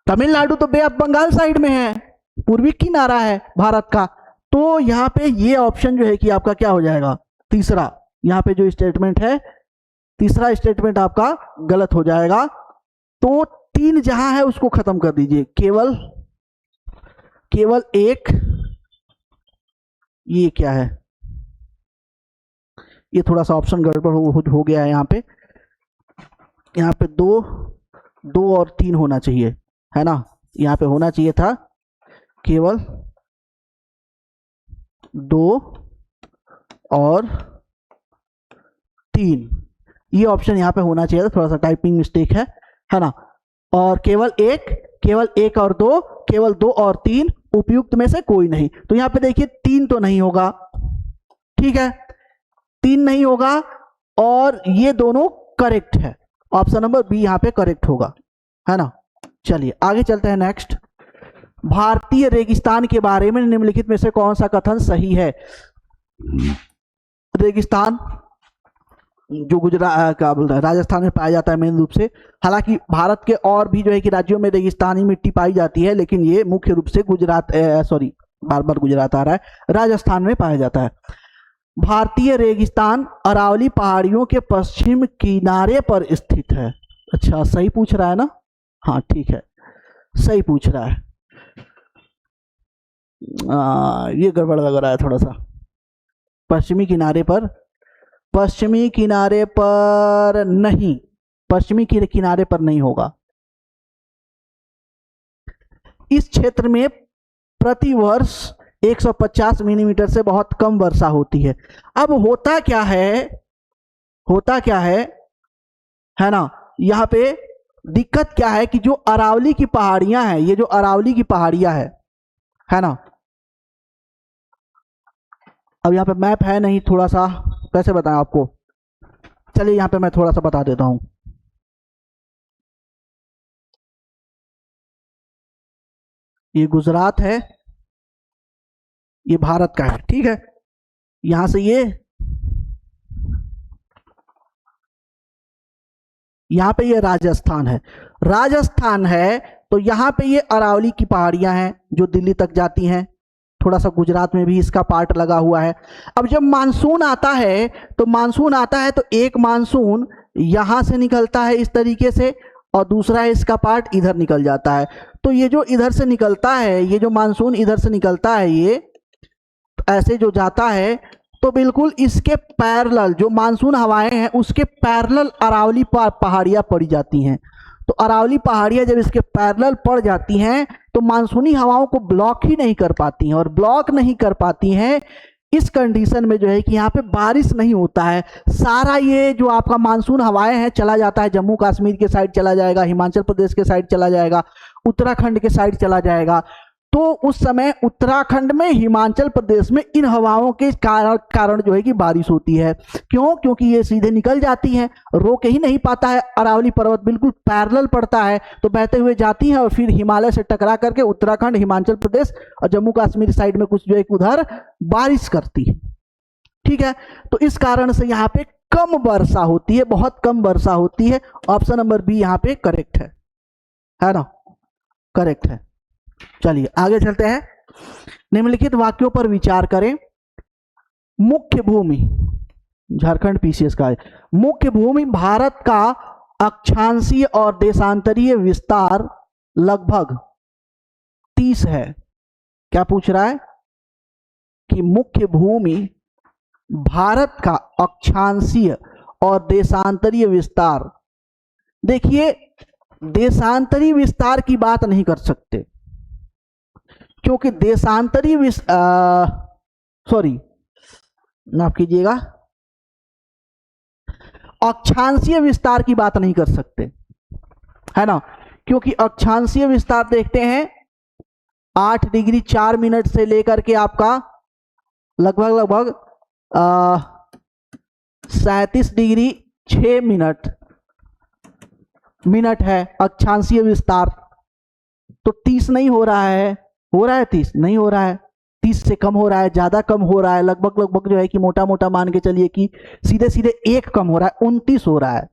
तमिलनाडु तो बे ऑफ बंगाल साइड में है, पूर्वी किनारा है भारत का। तो यहां पे ये ऑप्शन जो है कि आपका क्या हो जाएगा, तीसरा। यहां पे जो स्टेटमेंट है, तीसरा स्टेटमेंट आपका गलत हो जाएगा। तो 3 जहां है उसको खत्म कर दीजिए, केवल एक, ये क्या है, ये थोड़ा सा ऑप्शन गड़बड़ हो गया है। यहाँ पे 2 और 3 होना चाहिए, है ना। यहाँ पे होना चाहिए था केवल 2 और 3, ये ऑप्शन यहाँ पे होना चाहिए था, थोड़ा सा टाइपिंग मिस्टेक है ना। और केवल एक और 2, केवल 2 और 3, उपयुक्त में से कोई नहीं। तो यहाँ पे देखिए 3 तो नहीं होगा, ठीक है, 3 नहीं होगा, और ये दोनों करेक्ट है। ऑप्शन नंबर बी यहाँ पे करेक्ट होगा, है ना। चलिए आगे चलते हैं। नेक्स्ट, भारतीय रेगिस्तान के बारे में निम्नलिखित में से कौन सा कथन सही है? रेगिस्तान जो गुजरात का बोलता है, राजस्थान में पाया जाता है मेन रूप से। हालांकि भारत के और भी जो है कि राज्यों में रेगिस्तानी मिट्टी पाई जाती है, लेकिन ये मुख्य रूप से बार बार गुजरात आ रहा है, राजस्थान में पाया जाता है। भारतीय रेगिस्तान अरावली पहाड़ियों के पश्चिम किनारे पर स्थित है। अच्छा, सही पूछ रहा है ना? हाँ ठीक है, सही पूछ रहा है। ये गड़बड़ लग रहा है थोड़ा सा। पश्चिमी किनारे पर नहीं, पश्चिमी किनारे पर नहीं होगा। इस क्षेत्र में प्रतिवर्ष 150 मिलीमीटर से बहुत कम वर्षा होती है। अब होता क्या है ना, यहाँ पे दिक्कत क्या है कि जो अरावली की पहाड़ियां हैं, ये जो अरावली की पहाड़ियां है ना। अब यहाँ पे मैप है नहीं, थोड़ा सा कैसे बताएं आपको, चलिए यहाँ पे मैं थोड़ा सा बता देता हूं। ये गुजरात है, ये भारत का है, ठीक है। यहां से यहाँ पे ये राजस्थान है, तो यहाँ पे ये अरावली की पहाड़ियां हैं जो दिल्ली तक जाती हैं। थोड़ा सा गुजरात में भी इसका पार्ट लगा हुआ है। अब जब मानसून आता है तो एक मानसून यहां से निकलता है इस तरीके से, और दूसरा इसका पार्ट इधर निकल जाता है। तो ये जो इधर से निकलता है, ये जो मानसून इधर से निकलता है, ये ऐसे जो जाता है, तो बिल्कुल इसके पैरेलल जो मानसून हवाएं हैं उसके पैरेलल अरावली पहाड़ियां पड़ी जाती हैं। तो अरावली पहाड़ियां जब इसके पैरेलल पड़ जाती हैं तो मानसूनी हवाओं को ब्लॉक ही नहीं कर पाती हैं, और ब्लॉक नहीं कर पाती हैं इस कंडीशन में जो है कि यहाँ पे बारिश नहीं होता है। सारा ये जो आपका मानसून हवाएं हैं चला जाता है, जम्मू कश्मीर के साइड चला जाएगा, हिमाचल प्रदेश के साइड चला जाएगा, उत्तराखंड के साइड चला जाएगा। तो उस समय उत्तराखंड में, हिमाचल प्रदेश में इन हवाओं के कारण जो है कि बारिश होती है। क्यों? क्योंकि ये सीधे निकल जाती हैं, रोक ही नहीं पाता है। अरावली पर्वत बिल्कुल पैरेलल पड़ता है, तो बहते हुए जाती हैं और फिर हिमालय से टकरा करके उत्तराखंड, हिमाचल प्रदेश और जम्मू कश्मीर साइड में कुछ जो है उधर बारिश करती है, ठीक है। तो इस कारण से यहाँ पे कम वर्षा होती है, बहुत कम वर्षा होती है। ऑप्शन नंबर बी यहाँ पे करेक्ट है ना, करेक्ट है। चलिए आगे चलते हैं। निम्नलिखित वाक्यों पर विचार करें। मुख्य भूमि, झारखंड पीसीएस का है, मुख्य भूमि भारत का अक्षांशीय और देशांतरीय विस्तार लगभग 30 है। क्या पूछ रहा है कि मुख्य भूमि भारत का अक्षांशीय और देशांतरीय विस्तार। देखिए, देशांतरीय विस्तार की बात नहीं कर सकते, क्योंकि देशांतरीय माफ कीजिएगा, अक्षांशीय विस्तार की बात नहीं कर सकते, है ना। क्योंकि अक्षांशीय विस्तार देखते हैं 8 डिग्री 4 मिनट से लेकर के आपका लगभग 37 डिग्री 6 मिनट है अक्षांशीय विस्तार। तो 30 नहीं हो रहा है, 30 नहीं हो रहा है, 30 से कम हो रहा है, ज्यादा कम हो रहा है, लगभग लगभग जो है कि मोटा मोटा मान के चलिए कि सीधे सीधे 1 कम हो रहा है, 29 हो रहा है,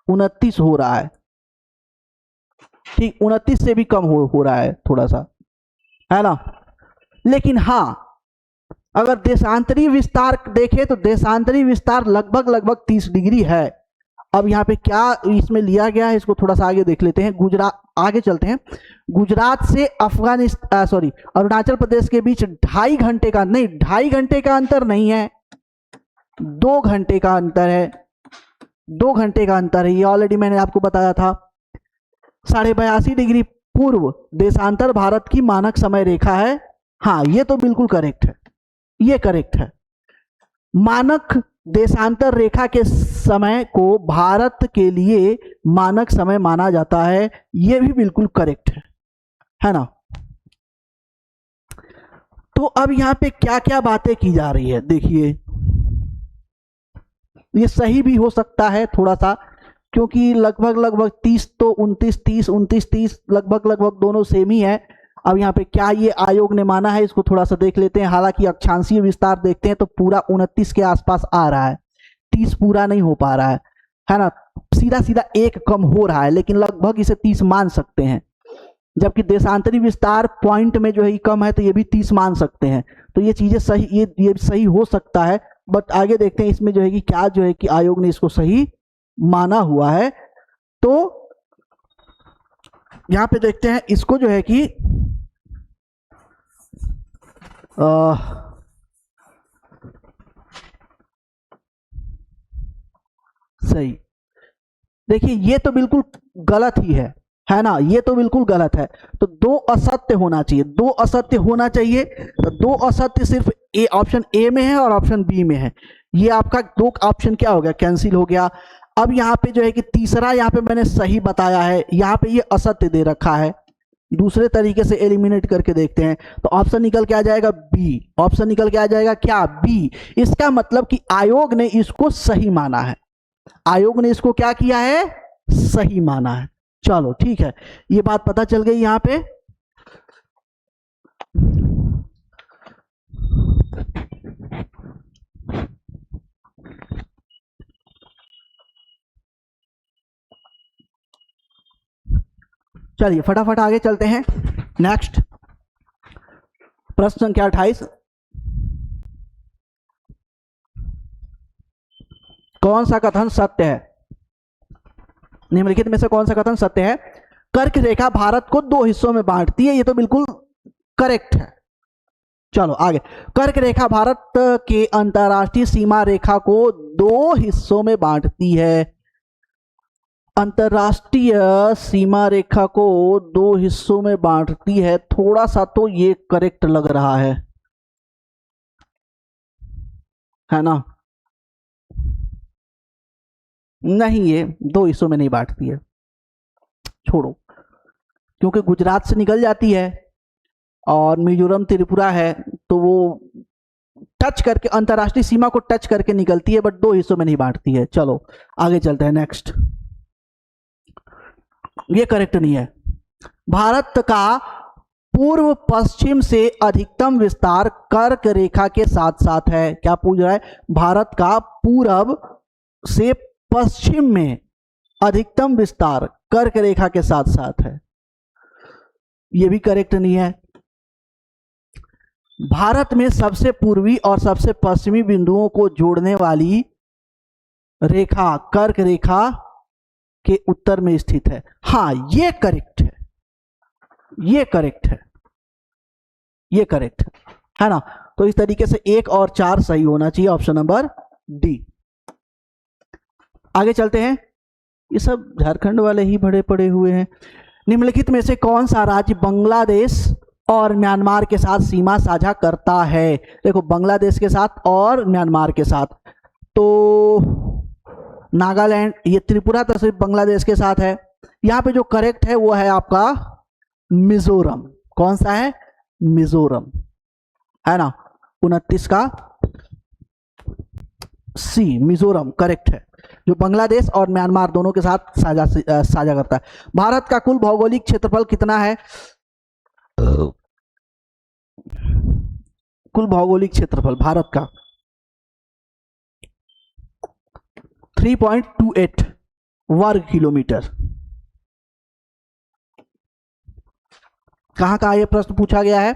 29 हो रहा है, ठीक, 29 से भी कम हो रहा है थोड़ा सा, है ना। लेकिन हाँ, अगर देशांतरी विस्तार देखें तो देशांतरी विस्तार लगभग लगभग 30 डिग्री है। अब यहाँ पे क्या इसमें लिया गया है, इसको थोड़ा सा आगे देख लेते हैं। गुजरात, आगे चलते हैं। गुजरात से अरुणाचल प्रदेश के बीच 2.5 घंटे का, नहीं 2.5 घंटे का अंतर नहीं है, 2 घंटे का अंतर है, 2 घंटे का अंतर है। ये ऑलरेडी मैंने आपको बताया था। 82.5 डिग्री पूर्व देशांतर भारत की मानक समय रेखा है। हाँ, ये तो बिल्कुल करेक्ट है, ये करेक्ट है। मानक देशांतर रेखा के समय को भारत के लिए मानक समय माना जाता है, यह भी बिल्कुल करेक्ट है ना। तो अब यहां पे क्या क्या बातें की जा रही है, देखिए ये सही भी हो सकता है थोड़ा सा, क्योंकि लगभग लगभग 30 तो 29 30 29 30 लगभग लगभग दोनों सेम ही है। अब यहाँ पे क्या ये आयोग ने माना है, इसको थोड़ा सा देख लेते हैं। हालांकि अक्षांशीय विस्तार देखते हैं तो पूरा 29 के आसपास आ रहा है, 30 पूरा नहीं हो पा रहा है ना। सीधा सीधा 1 कम हो रहा है, लेकिन लगभग इसे 30 मान सकते हैं। जबकि देशांतरी विस्तार पॉइंट में जो है कम है, तो ये भी 30 मान सकते हैं। तो ये चीजें सही, ये सही हो सकता है। बट आगे देखते हैं इसमें जो है कि क्या जो है कि आयोग ने इसको सही माना हुआ है। तो यहां पे देखते हैं इसको जो है कि सही, देखिए ये तो बिल्कुल गलत ही है ना, ये तो बिल्कुल गलत है। तो 2 असत्य होना चाहिए, 2 असत्य होना चाहिए। तो 2 असत्य सिर्फ ऑप्शन ए में है और ऑप्शन बी में है। ये आपका 2 ऑप्शन क्या हो गया, कैंसिल हो गया। अब यहाँ पे जो है कि तीसरा यहाँ पे मैंने सही बताया है, यहाँ पे ये असत्य दे रखा है। दूसरे तरीके से एलिमिनेट करके देखते हैं तो ऑप्शन निकल के आ जाएगा बी, ऑप्शन निकल के आ जाएगा क्या, बी। इसका मतलब कि आयोग ने इसको सही माना है, आयोग ने इसको क्या किया है, सही माना है। चलो ठीक है, ये बात पता चल गई यहां पे। चलिए फटाफट आगे चलते हैं। नेक्स्ट प्रश्न संख्या 28, कौन सा कथन सत्य है, निम्नलिखित में से कौन सा कथन सत्य है। कर्क रेखा भारत को 2 हिस्सों में बांटती है, ये तो बिल्कुल करेक्ट है। चलो आगे, कर्क रेखा भारत के अंतरराष्ट्रीय सीमा रेखा को 2 हिस्सों में बांटती है। अंतरराष्ट्रीय सीमा रेखा को 2 हिस्सों में बांटती है, थोड़ा सा तो ये करेक्ट लग रहा है ना। नहीं, ये 2 हिस्सों में नहीं बांटती है, छोड़ो, क्योंकि गुजरात से निकल जाती है और मिजोरम त्रिपुरा है, तो वो टच करके अंतरराष्ट्रीय सीमा को टच करके निकलती है, बट 2 हिस्सों में नहीं बांटती है। चलो आगे चलते हैं। नेक्स्ट, ये करेक्ट नहीं है। भारत का पूर्व पश्चिम से अधिकतम विस्तार कर्क रेखा के साथ साथ है। क्या पूछ रहा है, भारत का पूर्व से पश्चिम में अधिकतम विस्तार कर्क रेखा के साथ साथ है, यह भी करेक्ट नहीं है। भारत में सबसे पूर्वी और सबसे पश्चिमी बिंदुओं को जोड़ने वाली रेखा कर्क रेखा के उत्तर में स्थित है। हाँ, ये करेक्ट है, ये करेक्ट है, ये करेक्ट है ना। तो इस तरीके से 1 और 4 सही होना चाहिए, ऑप्शन नंबर डी। आगे चलते हैं, ये सब झारखंड वाले ही बड़े पड़े हुए हैं। निम्नलिखित में से कौन सा राज्य बांग्लादेश और म्यांमार के साथ सीमा साझा करता है। देखो, बांग्लादेश के साथ और म्यांमार के साथ, तो नागालैंड, ये त्रिपुरा तो सिर्फ बांग्लादेश के साथ है। यहाँ पे जो करेक्ट है वो है आपका मिजोरम। कौन सा है, मिजोरम, है ना। 29 का सी, मिजोरम करेक्ट है, जो बांग्लादेश और म्यांमार दोनों के साथ साझा करता है। भारत का कुल भौगोलिक क्षेत्रफल कितना है, कुल भौगोलिक क्षेत्रफल भारत का 3.28 वर्ग किलोमीटर। कहाँ ये प्रश्न पूछा गया है?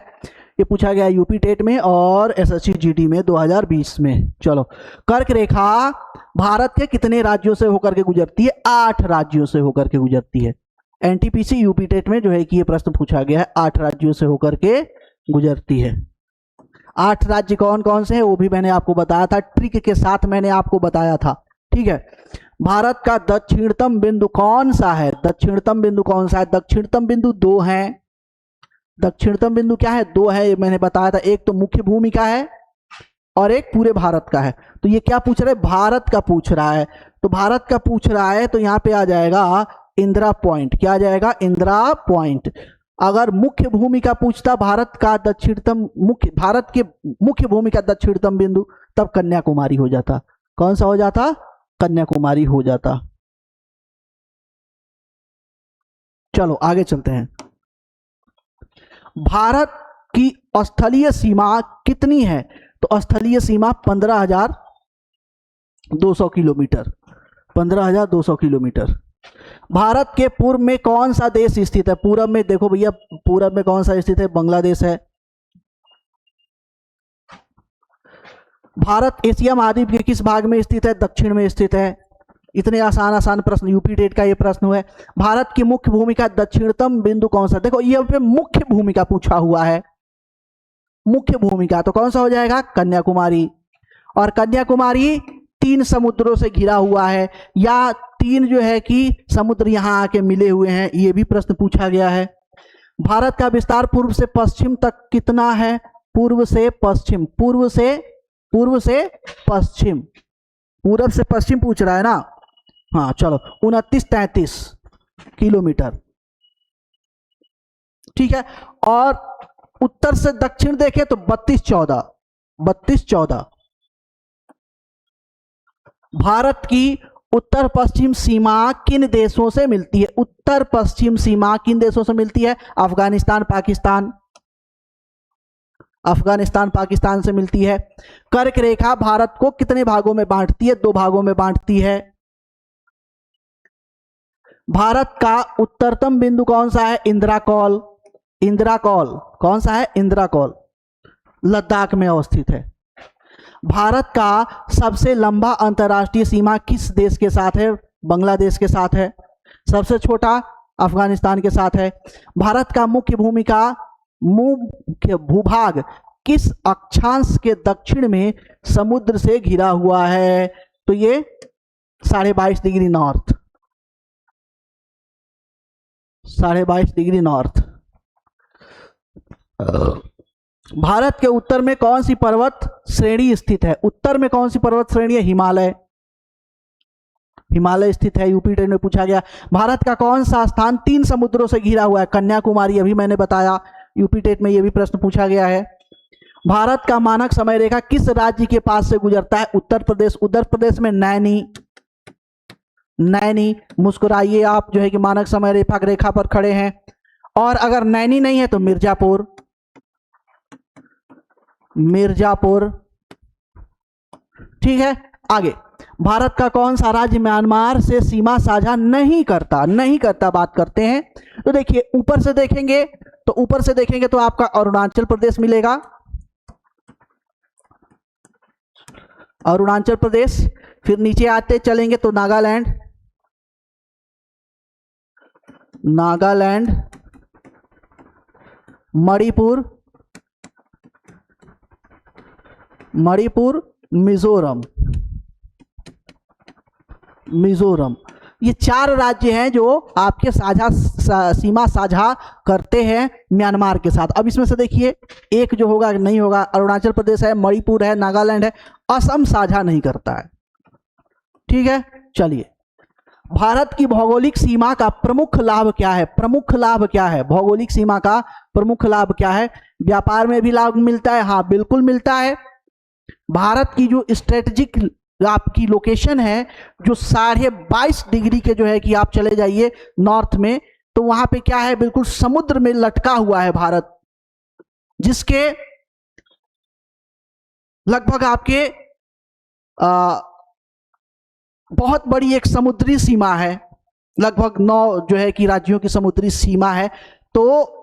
ये पूछा गया यूपी टेट में और एसएससी जीडी में 2020 में। चलो, कर्क रेखा भारत के कितने राज्यों से होकर के गुजरती है? 8 राज्यों से होकर के गुजरती है। एनटीपीसी यूपी टेट में जो है कि ये प्रश्न पूछा गया है, 8 राज्यों से होकर के गुजरती है। 8 राज्य कौन कौन से हैं वो भी मैंने आपको बताया था, ट्रिक के साथ मैंने आपको बताया था। ठीक है, भारत का दक्षिणतम बिंदु कौन सा है? दक्षिणतम बिंदु कौन सा है? दक्षिणतम बिंदु 2 है। दक्षिणतम बिंदु क्या है? 2 है, ये मैंने बताया था। एक तो मुख्य भूमि का है और एक पूरे भारत का है। तो ये क्या पूछ रहे? भारत का पूछ रहा है। तो भारत का पूछ रहा है तो यहाँ पे आ जाएगा इंदिरा पॉइंट। क्या आ जाएगा? इंदिरा पॉइंट। अगर मुख्य भूमि का पूछता भारत का दक्षिणतम भारत के मुख्य भूमि का दक्षिणतम बिंदु, तब कन्याकुमारी हो जाता। कौन सा हो जाता? कन्याकुमारी हो जाता। चलो आगे चलते हैं। भारत की स्थलीय सीमा कितनी है? तो स्थलीय सीमा 15,200 किलोमीटर। 15,200 किलोमीटर। भारत के पूर्व में कौन सा देश स्थित है? पूरब में देखो भैया, पूरब में कौन सा स्थित है? बांग्लादेश है। भारत एशिया महाद्वीप के किस भाग में स्थित है? दक्षिण में स्थित है। इतने आसान प्रश्न यूपी टेट का ये प्रश्न है। भारत की मुख्य भूमि का दक्षिणतम बिंदु कौन सा? देखो ये पे मुख्य भूमि का पूछा हुआ है। मुख्य भूमि का तो कौन सा हो जाएगा? कन्याकुमारी। और कन्याकुमारी 3 समुद्रों से घिरा हुआ है, या 3 जो है कि समुद्र यहां आके मिले हुए हैं, ये भी प्रश्न पूछा गया है। भारत का विस्तार पूर्व से पश्चिम तक कितना है? पूर्व से पश्चिम, पूर्व से पश्चिम, पूरब से पश्चिम पूछ रहा है ना? हाँ चलो, 29-33 किलोमीटर। ठीक है, और उत्तर से दक्षिण देखें तो 32-14। भारत की उत्तर पश्चिम सीमा किन देशों से मिलती है? उत्तर पश्चिम सीमा किन देशों से मिलती है? अफगानिस्तान, पाकिस्तान से मिलती है। कर्क रेखा भारत को कितने भागों में बांटती है? 2 भागों में बांटती है। भारत का उत्तरतम बिंदु कौन सा है? इंदिराकौल। कौन सा है? इंदिराकौल, लद्दाख में अवस्थित है। भारत का सबसे लंबा अंतर्राष्ट्रीय सीमा किस देश के साथ है? बांग्लादेश के साथ है। सबसे छोटा अफगानिस्तान के साथ है। भारत का मुख्य भूभाग किस अक्षांश के दक्षिण में समुद्र से घिरा हुआ है? तो ये 22.5 degree north. 22.5 degree north. Bharat के उत्तर में कौन सी पर्वत श्रेणी स्थित है? उत्तर में कौन सी पर्वत श्रेणी है? हिमालय स्थित है। यूपी टेट में पूछा गया। भारत का कौन सा स्थान 3 समुद्रों से घिरा हुआ है? कन्याकुमारी, अभी मैंने बताया। यूपी टेट में यह भी प्रश्न पूछा गया है। भारत का मानक समय रेखा किस राज्य के पास से गुजरता है? उत्तर प्रदेश। उत्तर प्रदेश में नैनी। मुस्कुराइए आप, जो है कि मानक समय रेखा पर खड़े हैं। और अगर नैनी नहीं है तो मिर्जापुर। ठीक है, आगे। भारत का कौन सा राज्य म्यांमार से सीमा साझा नहीं करता? बात करते हैं। तो देखिए, ऊपर से देखेंगे तो आपका अरुणाचल प्रदेश मिलेगा। अरुणाचल प्रदेश। फिर नीचे आते चलेंगे तो नागालैंड, मणिपुर, मिजोरम। ये 4 राज्य हैं जो आपके सीमा साझा करते हैं म्यांमार के साथ। अब इसमें से देखिए, एक जो होगा नहीं होगा। अरुणाचल प्रदेश है, मणिपुर है, नागालैंड है। असम साझा नहीं करता है। ठीक है, चलिए। भारत की भौगोलिक सीमा का प्रमुख लाभ क्या है? भौगोलिक सीमा का प्रमुख लाभ क्या है? व्यापार में भी लाभ मिलता है। हाँ बिल्कुल मिलता है। भारत की जो स्ट्रेटेजिक आपकी लोकेशन है, जो 22.5 डिग्री के जो है कि आप चले जाइए नॉर्थ में, तो वहां पे क्या है? बिल्कुल समुद्र में लटका हुआ है भारत। जिसके लगभग आपके बहुत बड़ी एक समुद्री सीमा है, लगभग 9 जो है कि राज्यों की समुद्री सीमा है। तो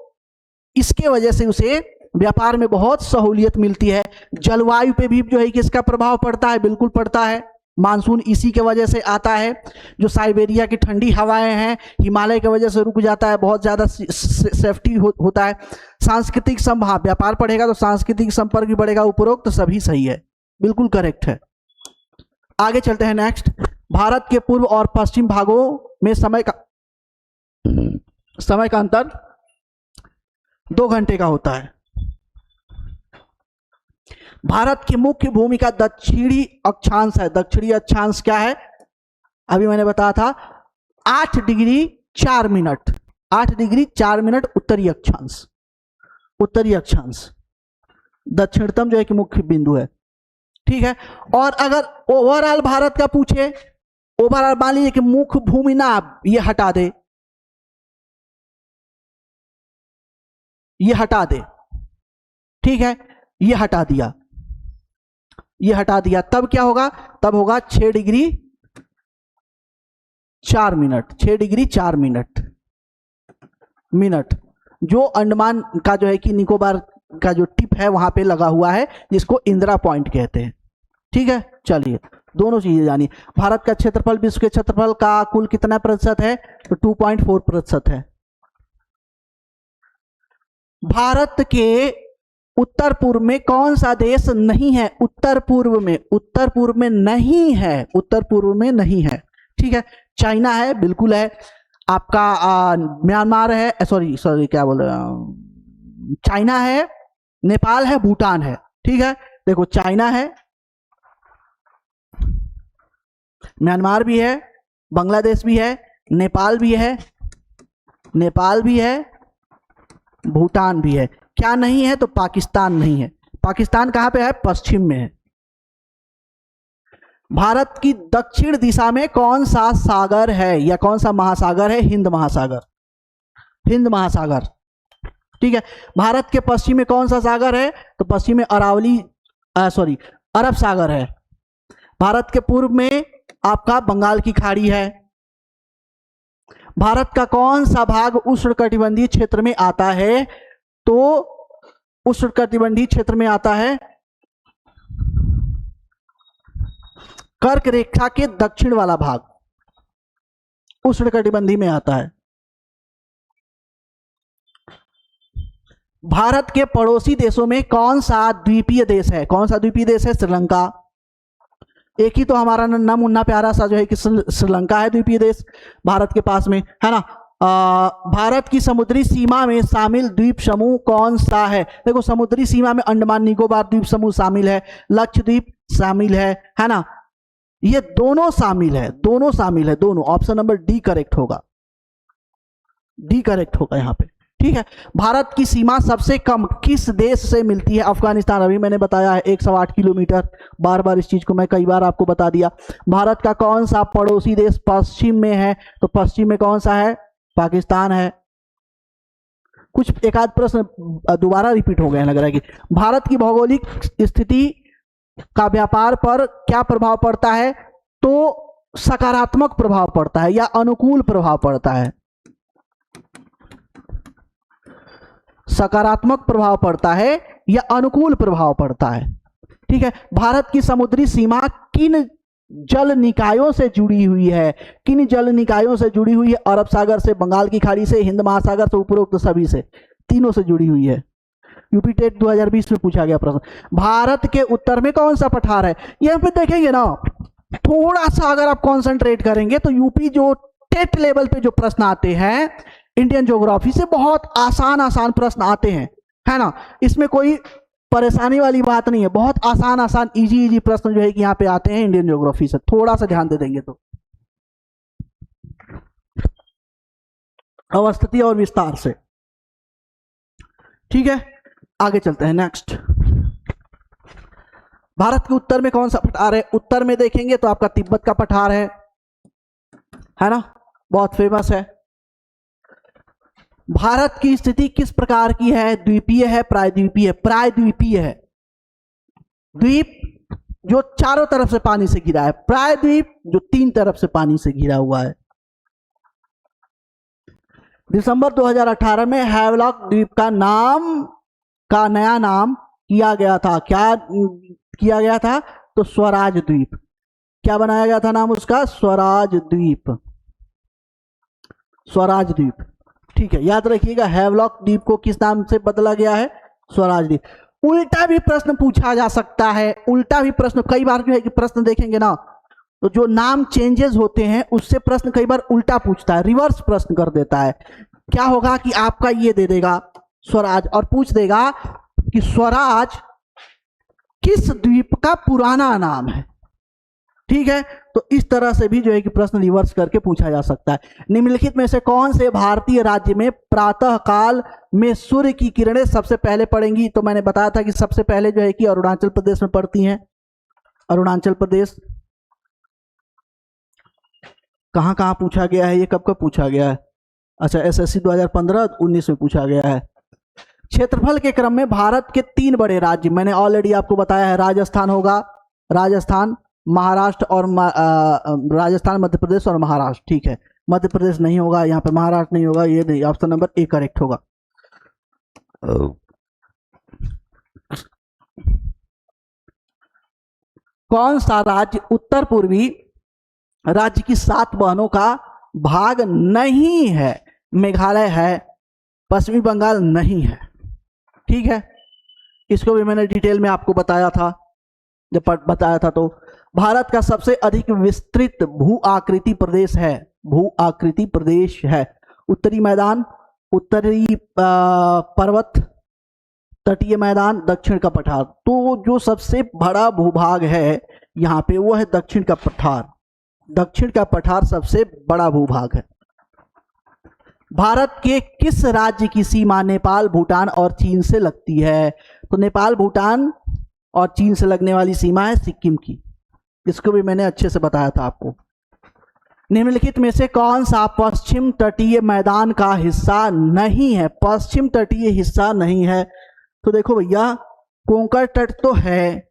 इसके वजह से उसे व्यापार में बहुत सहूलियत मिलती है। जलवायु पे भी जो है कि इसका प्रभाव पड़ता है, बिल्कुल पड़ता है। मानसून इसी के वजह से आता है। जो साइबेरिया की ठंडी हवाएं हैं, हिमालय की वजह से रुक जाता है, बहुत ज़्यादा सेफ्टी होता है। सांस्कृतिक संभाव, व्यापार बढ़ेगा तो सांस्कृतिक संपर्क भी बढ़ेगा। उपरोक्त तो सभी सही है, बिल्कुल करेक्ट है। आगे चलते हैं नेक्स्ट। भारत के पूर्व और पश्चिम भागों में समय का अंतर 2 घंटे का होता है। भारत की मुख्य भूमि का दक्षिणी अक्षांश है। दक्षिणी अक्षांश क्या है? अभी मैंने बताया था 8 डिग्री 4 मिनट। 8 डिग्री 4 मिनट उत्तरी अक्षांश। उत्तरी अक्षांश दक्षिणतम जो है कि मुख्य बिंदु है, ठीक है। और अगर ओवरऑल भारत का पूछे, ओवरऑल मान लीजिए कि मुख्य भूमि ना, ये हटा दे, ये हटा दे, ठीक है, ये हटा दिया, ये हटा दिया, तब क्या होगा? तब होगा 6 डिग्री 4 मिनट। 6 डिग्री 4 मिनट जो अंडमान का जो है कि निकोबार का जो टिप है वहां पे लगा हुआ है, जिसको इंदिरा पॉइंट कहते हैं, ठीक है। चलिए दोनों चीजें जानिए। भारत का क्षेत्रफल विश्व के क्षेत्रफल का कुल कितना प्रतिशत है? तो 2.4% है। भारत के उत्तर पूर्व में कौन सा देश नहीं है? उत्तर पूर्व में, उत्तर पूर्व में नहीं है, उत्तर पूर्व में नहीं है, ठीक है। चाइना है, बिल्कुल है। आपका म्यांमार है, सॉरी क्या बोल रहा हूं, चाइना है, नेपाल है, भूटान है, ठीक है। देखो चाइना है, म्यांमार भी है, बांग्लादेश भी है, नेपाल भी है, नेपाल भी है, भूटान भी है। क्या नहीं है? तो पाकिस्तान नहीं है। पाकिस्तान कहां पे है? पश्चिम में है। भारत की दक्षिण दिशा में कौन सा सागर है या कौन सा महासागर है? हिंद महासागर। हिंद महासागर, ठीक है। भारत के पश्चिम में कौन सा सागर है? तो पश्चिम में अरब सागर है। भारत के पूर्व में आपका बंगाल की खाड़ी है। भारत का कौन सा भाग उष्णकटिबंधीय क्षेत्र में आता है? तो उष्णकटिबंधीय क्षेत्र में आता है कर्क रेखा के दक्षिण वाला भाग, उष्णकटिबंधीय में आता है। भारत के पड़ोसी देशों में कौन सा द्वीपीय देश है? कौन सा द्वीपीय देश है? श्रीलंका। एक ही तो हमारा नन्ना मुन्ना प्यारा सा जो है कि श्रीलंका है द्वीपीय देश भारत के पास में, है ना। भारत की समुद्री सीमा में शामिल द्वीप समूह कौन सा है? देखो समुद्री सीमा में अंडमान निकोबार द्वीप समूह शामिल है, लक्षद्वीप शामिल है ना। ये दोनों शामिल है, दोनों शामिल है, दोनों। ऑप्शन नंबर डी करेक्ट होगा, डी करेक्ट होगा यहाँ पे, ठीक है। भारत की सीमा सबसे कम किस देश से मिलती है? अफगानिस्तान। अभी मैंने बताया है 108 किलोमीटर, बार बार इस चीज को मैं कई बार आपको बता दिया। भारत का कौन सा पड़ोसी देश पश्चिम में है? तो पश्चिम में कौन सा है? पाकिस्तान है। कुछ एक आध प्रश्न दोबारा रिपीट हो गए हैं, लग रहा है कि भारत की भौगोलिक स्थिति का व्यापार पर क्या प्रभाव पड़ता है? तो सकारात्मक प्रभाव पड़ता है या अनुकूल प्रभाव पड़ता है? सकारात्मक प्रभाव पड़ता है या अनुकूल प्रभाव पड़ता है, ठीक है। भारत की समुद्री सीमा किन जल निकायों से जुड़ी हुई है? किन जल निकायों से जुड़ी हुई है? अरब सागर से, बंगाल की खाड़ी से, हिंद महासागर से, उपरोक्त सभी से, तीनों से जुड़ी हुई है। यूपी टेट 2020 में पूछा गया प्रश्न। भारत के उत्तर में कौन सा पठार है? यहां पे देखेंगे ना, थोड़ा सा अगर आप कंसंट्रेट करेंगे तो यूपी जो टेट लेवल पे जो प्रश्न आते हैं इंडियन ज्योग्राफी से, बहुत आसान आसान प्रश्न आते हैं, है ना। इसमें कोई परेशानी वाली बात नहीं है, बहुत आसान आसान इजी प्रश्न जो है कि यहाँ पे आते हैं इंडियन ज्योग्राफी से। थोड़ा सा ध्यान दे देंगे तो अवस्थिति और विस्तार से, ठीक है। आगे चलते हैं नेक्स्ट। भारत के उत्तर में कौन सा पठार है? उत्तर में देखेंगे तो आपका तिब्बत का पठार है ना, बहुत फेमस है। भारत की स्थिति किस प्रकार की है? द्वीपीय है, प्रायद्वीपीय? प्रायद्वीपीय है। द्वीप जो चारों तरफ से पानी से घिरा है, प्रायद्वीप जो 3 तरफ से पानी से घिरा हुआ है। दिसंबर 2018 में हैवलॉक द्वीप का नया नाम किया गया था। क्या किया गया था? तो स्वराज द्वीप। क्या बनाया गया था नाम उसका? स्वराज द्वीप। स्वराज द्वीप, ठीक है, याद रखिएगा। हैवलॉक द्वीप को किस नाम से बदला गया है? स्वराज द्वीप। उल्टा भी प्रश्न पूछा जा सकता है। उल्टा भी प्रश्न, कई बार जो है कि प्रश्न देखेंगे ना, तो जो नाम चेंजेस होते हैं उससे प्रश्न कई बार उल्टा पूछता है, रिवर्स प्रश्न कर देता है। क्या होगा कि आपका ये दे देगा स्वराज और पूछ देगा कि स्वराज किस द्वीप का पुराना नाम है। ठीक है, तो इस तरह से भी जो है कि प्रश्न रिवर्स करके पूछा जा सकता है। निम्नलिखित में से कौन से भारतीय राज्य में प्रातः काल में सूर्य की किरणें सबसे पहले पड़ेंगी? तो मैंने बताया था कि सबसे पहले जो है कि अरुणाचल प्रदेश में पड़ती हैं। अरुणाचल प्रदेश। कहां कहां पूछा गया है? ये कब कब पूछा गया है? अच्छा, एसएससी 2015-19 में पूछा गया है। क्षेत्रफल के क्रम में भारत के 3 बड़े राज्य मैंने ऑलरेडी आपको बताया है। राजस्थान होगा, राजस्थान, महाराष्ट्र और राजस्थान, मध्य प्रदेश और महाराष्ट्र। ठीक है, मध्य प्रदेश नहीं होगा यहाँ पे, महाराष्ट्र नहीं होगा, ये नहीं, ऑप्शन नंबर ए करेक्ट होगा। कौन सा राज्य उत्तर पूर्वी राज्य की 7 बहनों का भाग नहीं है? मेघालय है, पश्चिमी बंगाल नहीं है। ठीक है, इसको भी मैंने डिटेल में आपको बताया था जब बताया था। तो भारत का सबसे अधिक विस्तृत भू आकृति प्रदेश है, भू आकृति प्रदेश है उत्तरी मैदान, उत्तरी पर्वत, तटीय मैदान, दक्षिण का पठार। तो जो सबसे बड़ा भूभाग है यहाँ पे वो है दक्षिण का पठार। दक्षिण का पठार सबसे बड़ा भूभाग है। भारत के किस राज्य की सीमा नेपाल, भूटान और चीन से लगती है? तो नेपाल, भूटान और चीन से लगने वाली सीमा है सिक्किम की। इसको भी मैंने अच्छे से बताया था आपको। निम्नलिखित में से कौन सा पश्चिम तटीय मैदान का हिस्सा नहीं है? पश्चिम तटीय हिस्सा नहीं है तो देखो भैया, कोंकण तट तो है,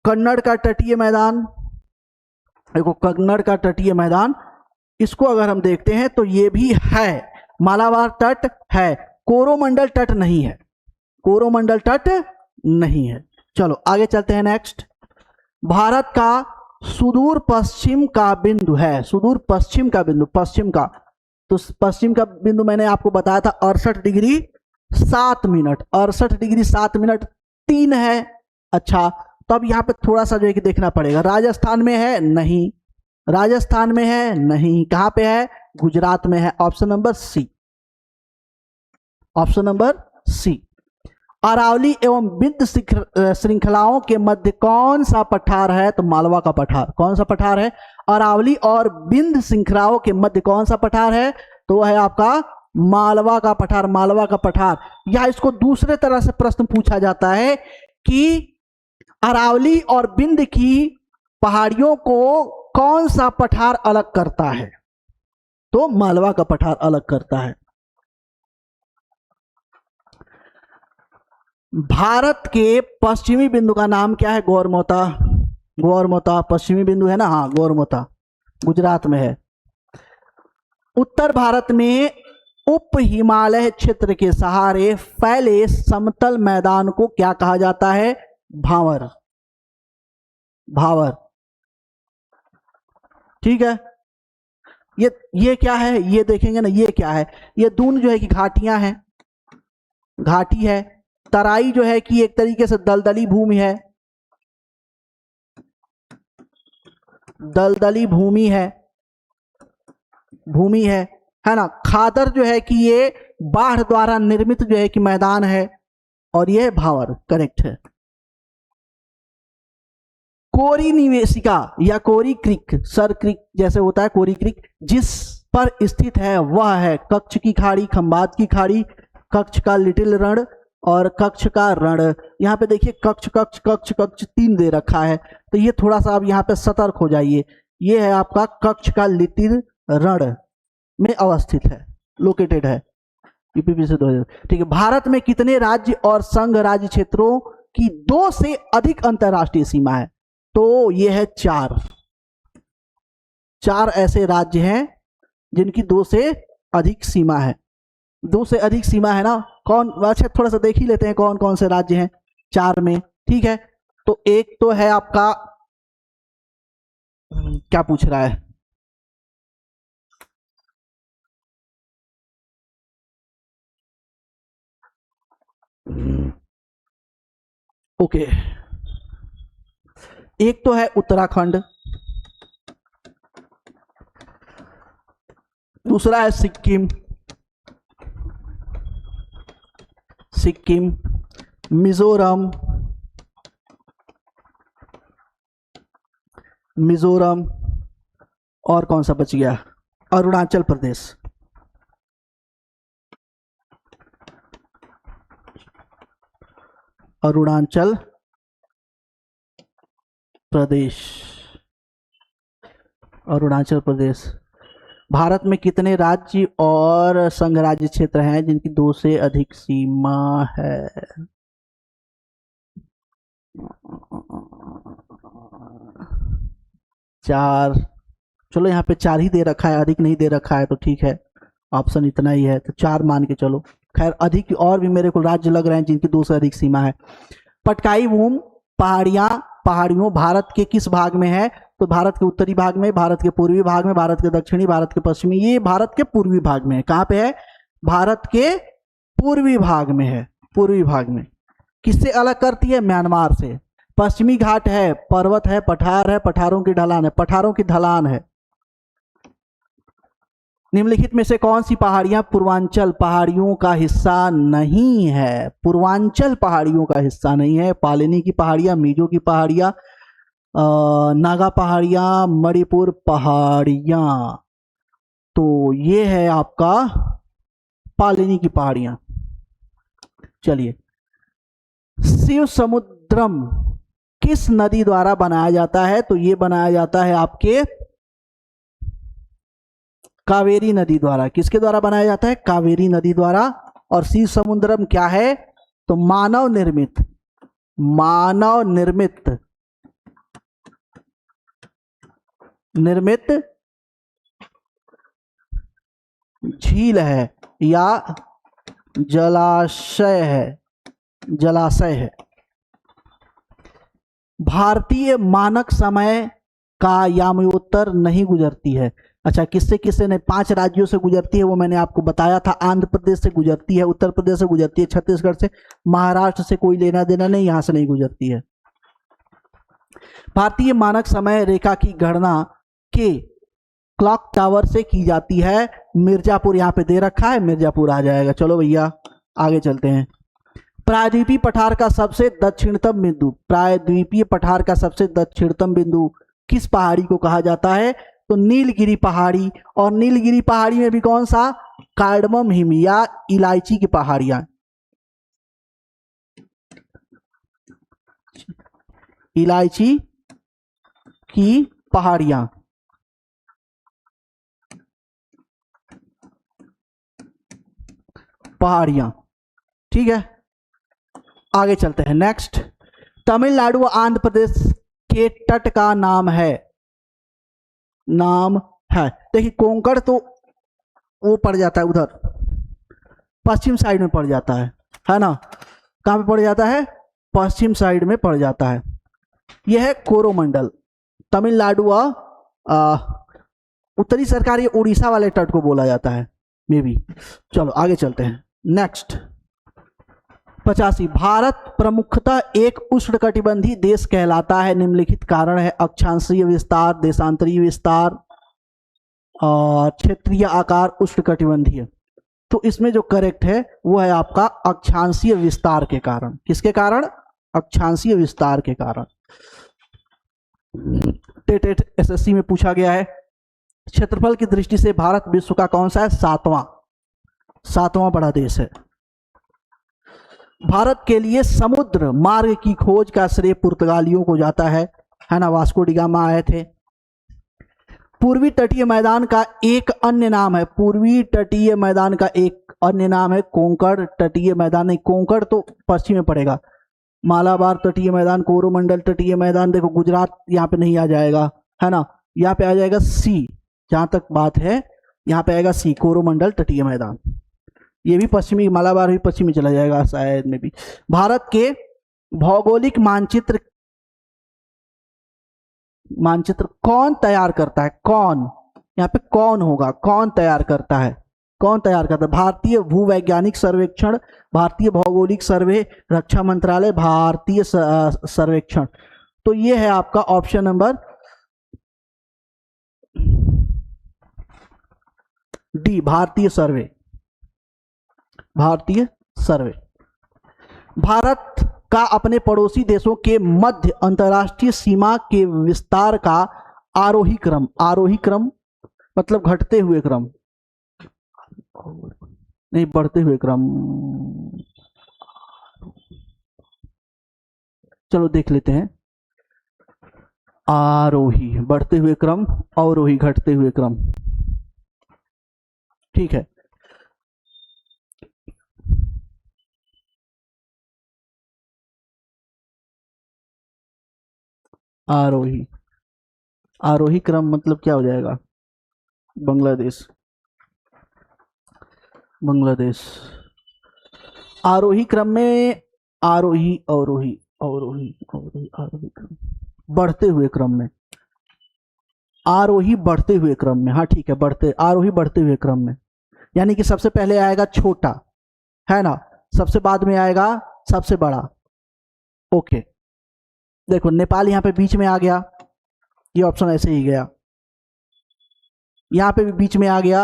कन्नड़ का तटीय मैदान, देखो कन्नड़ का तटीय मैदान, इसको अगर हम देखते हैं तो ये भी है। मालाबार तट है, कोरोमंडल तट नहीं है, कोरोमंडल तट नहीं है। चलो आगे चलते हैं। नेक्स्ट, भारत का सुदूर पश्चिम का बिंदु है, सुदूर पश्चिम का बिंदु, पश्चिम का, तो पश्चिम का बिंदु मैंने आपको बताया था 68 डिग्री 7 मिनट, 68 डिग्री 7 मिनट 3 है। अच्छा, तो अब यहाँ पे थोड़ा सा जो है कि देखना पड़ेगा। राजस्थान में है? नहीं। राजस्थान में है? नहीं। कहां पे है? गुजरात में है। Option number C, option number C. Aravalli एवं विंध्य श्रृंखलाओं के मध्य कौन सा पठार है? तो मालवा का पठार। कौन सा पठार है? अरावली और विंध्य श्रृंखलाओं के मध्य कौन सा पठार है? तो वह है आपका मालवा का पठार, मालवा का पठार। या इसको दूसरे तरह से प्रश्न पूछा जाता है कि अरावली और विंध्य की पहाड़ियों को कौन सा पठार अलग करता है? तो मालवा का पठार अलग करता है। भारत के पश्चिमी बिंदु का नाम क्या है? गौरमोता। गौरमोता पश्चिमी बिंदु है ना? हाँ, गौरमोता गुजरात में है। उत्तर भारत में उप हिमालय क्षेत्र के सहारे फैले समतल मैदान को क्या कहा जाता है? भावर। भावर, ठीक है। ये क्या है? ये देखेंगे ना, ये क्या है? ये दून जो है कि घाटियां हैं, घाटी है। तराई जो है कि एक तरीके से दलदली भूमि है, दलदली भूमि है, भूमि है ना। खादर जो है कि ये बाढ़ द्वारा निर्मित जो है कि मैदान है, और ये भावर करेक्ट है। कोरी निवेशिका या कोरी क्रिक, सर क्रिक जैसे होता है, कोरी क्रिक जिस पर स्थित है वह है कच्छ की खाड़ी, खंबात की खाड़ी, कच्छ का लिटिल रण और कच्छ का रण। यहाँ पे देखिए कच्छ कच्छ कच्छ कच्छ 3 दे रखा है, तो ये थोड़ा सा आप यहाँ पे सतर्क हो जाइए। ये है आपका कच्छ का लिटिल रण में अवस्थित है, लोकेटेड है। यूपीपी से 2000। ठीक है, भारत में कितने राज्य और संघ राज्य क्षेत्रों की 2 से अधिक अंतरराष्ट्रीय सीमा है? तो ये है 4 ऐसे राज्य हैं जिनकी 2 से अधिक सीमा है। 2 से अधिक सीमा है ना, कौन? अच्छा थोड़ा सा देख ही लेते हैं कौन कौन से राज्य हैं 4 में। ठीक है, तो एक तो है आपका, क्या पूछ रहा है, ओके, एक तो है उत्तराखंड, दूसरा है सिक्किम, मिजोरम, और कौन सा बच गया? अरुणाचल प्रदेश। अरुणाचल प्रदेश। भारत में कितने राज्य और संघ राज्य क्षेत्र हैं जिनकी 2 से अधिक सीमा है? चार, चलो यहाँ पे 4 ही दे रखा है, अधिक नहीं दे रखा है तो ठीक है, ऑप्शन इतना ही है तो 4 मान के चलो। खैर अधिक और भी मेरे को राज्य लग रहे हैं जिनकी 2 से अधिक सीमा है। पटकाई भूमि पहाड़ियों भारत के किस भाग में है? तो भारत के उत्तरी भाग में, भारत के पूर्वी भाग में, भारत के दक्षिणी, भारत के पश्चिमी। ये भारत के पूर्वी भाग में है। कहाँ पे है? भारत के पूर्वी भाग में है। पूर्वी भाग में किससे अलग करती है? म्यांमार से। पश्चिमी घाट है, पर्वत है, पठार है, पठारों की ढलान है, पठारों की ढलान है। निम्नलिखित में से कौन सी पहाड़ियां पूर्वांचल पहाड़ियों का हिस्सा नहीं है? पूर्वांचल पहाड़ियों का हिस्सा नहीं है। पालिनी की पहाड़ियां, मिजो की पहाड़ियां, नागा पहाड़ियां, मणिपुर पहाड़ियां। तो ये है आपका पालिनी की पहाड़ियां। चलिए, शिव समुद्रम किस नदी द्वारा बनाया जाता है? तो ये बनाया जाता है आपके कावेरी नदी द्वारा। किसके द्वारा बनाया जाता है? कावेरी नदी द्वारा। और शिव समुद्रम क्या है? तो मानव निर्मित झील है या जलाशय है। भारतीय मानक समय का यामयोत्तर नहीं गुजरती है। अच्छा, किससे किससे नहीं? 5 राज्यों से गुजरती है, वो मैंने आपको बताया था। आंध्र प्रदेश से गुजरती है, उत्तर प्रदेश से गुजरती है, छत्तीसगढ़ से, महाराष्ट्र से कोई लेना देना नहीं, यहां से नहीं गुजरती है। भारतीय मानक समय रेखा की गणना के क्लॉक टावर से की जाती है। मिर्जापुर यहां पे दे रखा है, मिर्जापुर आ जाएगा। चलो भैया आगे चलते हैं। प्रायद्वीपीय पठार का सबसे दक्षिणतम बिंदु किस पहाड़ी को कहा जाता है? तो नीलगिरी पहाड़ी। और नीलगिरी पहाड़ी में भी कौन सा? कार्डमम हिम या इलायची की पहाड़ियां। इलायची की पहाड़ियां। ठीक है, आगे चलते हैं। नेक्स्ट, तमिलनाडु व आंध्र प्रदेश के तट का नाम है। देखिए, कोंकण तो वो पड़ जाता है उधर पश्चिम साइड में पड़ जाता है ना? कहां पे पड़ जाता है? पश्चिम साइड में पड़ जाता है। यह है कोरोमंडल। तमिलनाडु व उत्तरी सरकार, ये उड़ीसा वाले तट को बोला जाता है मे बी। चलो आगे चलते हैं। नेक्स्ट, 85, भारत प्रमुखतः एक उष्णकटिबंधीय देश कहलाता है। निम्नलिखित कारण है? अक्षांशीय विस्तार, देशांतरीय विस्तार, और क्षेत्रीय आकार, उष्णकटिबंधीय। तो इसमें जो करेक्ट है वो है आपका अक्षांशीय विस्तार के कारण। किसके कारण? अक्षांशीय विस्तार के कारण। टेट एसएससी में पूछा गया है। क्षेत्रफल की दृष्टि से भारत विश्व का कौन सा है? 7वां बड़ा देश है। भारत के लिए समुद्र मार्ग की खोज का श्रेय पुर्तगालियों को जाता है ना? वास्को डी गामा आए थे। पूर्वी तटीय मैदान का एक अन्य नाम है। पूर्वी तटीय मैदान का एक अन्य नाम है कोंकण तटीय मैदान, नहीं कोंकण तो पश्चिम में पड़ेगा, मालाबार तटीय मैदान, कोरोमंडल तटीय मैदान, देखो गुजरात यहाँ पे नहीं आ जाएगा, है ना, यहाँ पे आ जाएगा सी, जहां तक बात है यहाँ पे आएगा सी, कोरोमंडल तटीय मैदान। ये भी पश्चिमी, मालाबार भी पश्चिमी चला जाएगा शायद में भी। भारत के भौगोलिक मानचित्र कौन तैयार करता है? कौन, यहाँ पे कौन होगा, कौन तैयार करता है? कौन तैयार करता है? भारतीय भूवैज्ञानिक सर्वेक्षण, भारतीय भौगोलिक सर्वे, रक्षा मंत्रालय, भारतीय सर्वेक्षण। तो ये है आपका ऑप्शन नंबर डी, भारतीय सर्वे, भारतीय सर्वे। भारत का अपने पड़ोसी देशों के मध्य अंतर्राष्ट्रीय सीमा के विस्तार का आरोही क्रम, आरोही क्रम मतलब घटते हुए क्रम, नहीं बढ़ते हुए क्रम, चलो देख लेते हैं। आरोही बढ़ते हुए क्रम, अवरोही घटते हुए क्रम, ठीक है। आरोही, आरोही क्रम मतलब क्या हो जाएगा? बांग्लादेश, बांग्लादेश। आरोही क्रम में आरोही अवरोही, अवरोही अवरोही आरोही क्रम, बढ़ते हुए क्रम में, आरोही बढ़ते हुए क्रम में, हाँ ठीक है, बढ़ते, आरोही बढ़ते हुए क्रम में, यानी कि सबसे पहले आएगा छोटा, है ना, सबसे बाद में आएगा सबसे बड़ा। ओके, देखो नेपाल यहाँ पे बीच में आ गया, ये ऑप्शन ऐसे ही गया, यहाँ पे भी बीच में आ गया,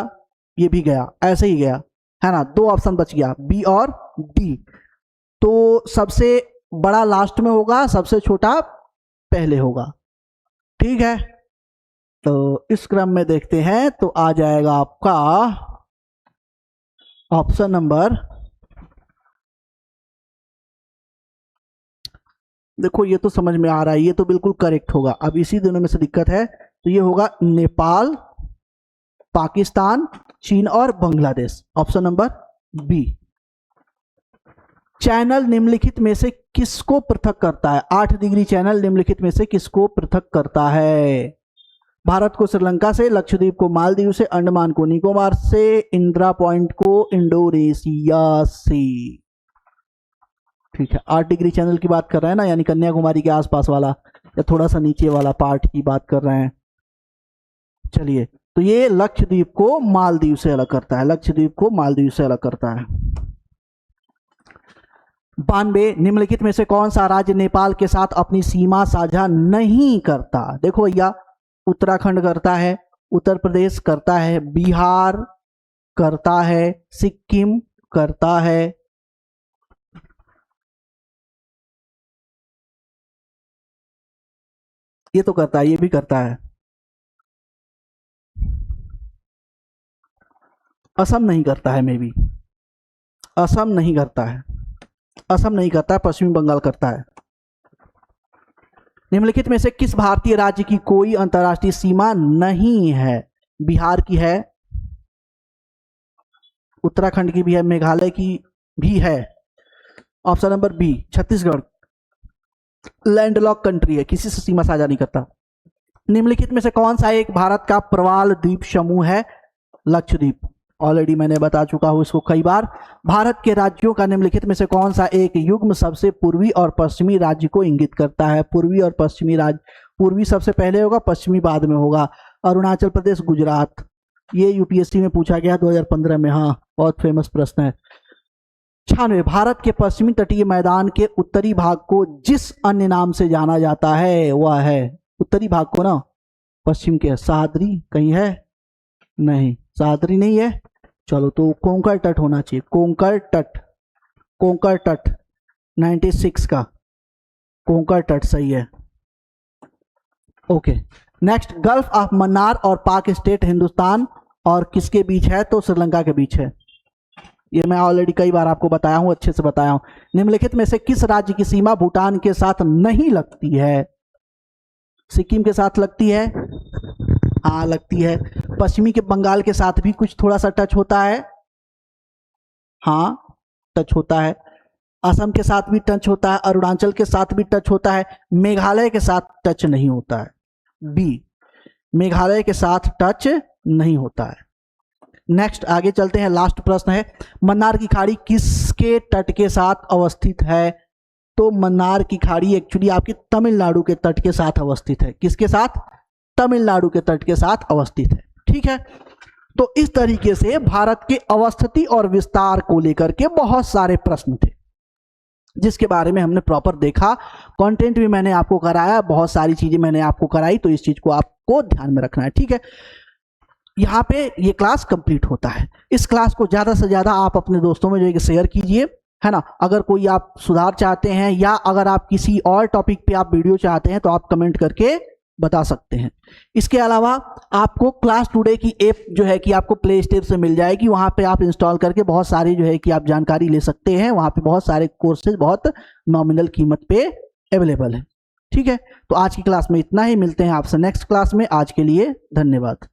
ये भी गया, ऐसे ही गया, है ना, दो ऑप्शन बच गया, बी और डी। तो सबसे बड़ा लास्ट में होगा, सबसे छोटा पहले होगा, ठीक है। तो इस क्रम में देखते हैं, तो आ जाएगा आपका ऑप्शन नंबर, देखो ये तो समझ में आ रहा है, ये तो बिल्कुल करेक्ट होगा। अब इसी दोनों में से दिक्कत है, तो ये होगा नेपाल, पाकिस्तान, चीन और Bangladesh, option number B. Channel निम्नलिखित में से किसको पृथक करता है? 8 डिग्री चैनल निम्नलिखित में से किसको पृथक करता है? भारत को श्रीलंका से, लक्षद्वीप को मालदीव से, अंडमान को निकोबार से, इंदिरा पॉइंट को इंडोनेशिया से, ठीक है। 8 डिग्री चैनल की बात कर रहे हैं ना, यानी कन्याकुमारी के आसपास वाला या थोड़ा सा नीचे वाला पार्ट की बात कर रहे हैं। चलिए, तो ये लक्षद्वीप को मालदीव से अलग करता है, लक्षद्वीप को मालदीव से अलग करता है। 92, निम्नलिखित में से कौन सा राज्य नेपाल के साथ अपनी सीमा साझा नहीं करता? देखो भैया, उत्तराखंड करता है, उत्तर प्रदेश करता है, बिहार करता है, सिक्किम करता है, ये तो करता है, ये भी करता है। असम नहीं करता है, मे बी असम नहीं करता है, असम नहीं करता है, पश्चिमी बंगाल करता है। निम्नलिखित में से किस भारतीय राज्य की कोई अंतर्राष्ट्रीय सीमा नहीं है? बिहार की है, उत्तराखंड की भी है, मेघालय की भी है, option number B. Chhattisgarh landlock country है, किसी से सीमा साझा नहीं करता। निम्नलिखित में से कौन सा एक भारत का प्रवाल द्वीप समूह है? लक्षद्वीप, ऑलरेडी मैंने बता चुका हूं इसको कई बार। भारत के राज्यों का निम्नलिखित में से कौन सा एक युग्म सबसे पूर्वी और पश्चिमी राज्य को इंगित करता है? पूर्वी और पश्चिमी राज्य, पूर्वी सबसे पहले होगा, पश्चिमी बाद में होगा। अरुणाचल प्रदेश, गुजरात, ये यूपीएससी में पूछा गया 2015 में, हाँ बहुत फेमस प्रश्न है। 96, भारत के पश्चिमी तटीय मैदान के उत्तरी भाग को जिस अन्य नाम से जाना जाता है वह है, उत्तरी भाग को ना, पश्चिम के, सह्याद्री कहीं है? नहीं, सह्याद्री नहीं है। चलो, तो कोंकण तट होना चाहिए, कोंकण तट, कोंकण तट 96 का कोंकण तट सही है। Okay, next, gulf of Mannar और पाक स्टेट हिंदुस्तान और किसके बीच है? तो श्रीलंका के बीच है। ये मैं ऑलरेडी कई बार आपको बताया हूं, अच्छे से बताया हूं। निम्नलिखित में से किस राज्य की सीमा भूटान के साथ नहीं लगती है? सिक्किम के साथ लगती है, हाँ लगती है। पश्चिमी के बंगाल के साथ भी कुछ थोड़ा सा टच होता है, हाँ टच होता है, असम के साथ भी टच होता है, अरुणाचल के साथ भी टच होता है, मेघालय के साथ टच नहीं होता है। बी, मेघालय के साथ टच नहीं होता है। नेक्स्ट आगे चलते हैं, लास्ट प्रश्न है, मन्नार की खाड़ी किसके तट के साथ अवस्थित है? तो मन्नार की खाड़ी एक्चुअली आपकी तमिलनाडु के तट के साथ अवस्थित है। किसके साथ? तमिलनाडु के तट के साथ अवस्थित है। ठीक है, तो इस तरीके से भारत के अवस्थिति और विस्तार को लेकर के बहुत सारे प्रश्न थे जिसके बारे में हमने प्रॉपर देखा। कंटेंट भी मैंने आपको कराया, बहुत सारी चीजें मैंने आपको कराई, तो इस चीज को आपको ध्यान में रखना है। ठीक है, यहाँ पे ये क्लास कंप्लीट होता है। इस क्लास को ज्यादा से ज्यादा आप अपने दोस्तों में जो है शेयर कीजिए, है ना। अगर कोई आप सुधार चाहते हैं या अगर आप किसी और टॉपिक पे आप वीडियो चाहते हैं तो आप कमेंट करके बता सकते हैं। इसके अलावा आपको क्लास टुडे की ऐप जो है कि आपको प्ले स्टोर से मिल जाएगी, वहां पे आप इंस्टॉल करके बहुत सारी जो है कि आप जानकारी ले सकते हैं। वहां पे बहुत सारे कोर्सेज बहुत नॉमिनल कीमत पे अवेलेबल है। ठीक है, तो आज की क्लास में इतना ही, मिलते हैं आपसे नेक्स्ट क्लास में। आज के लिए धन्यवाद।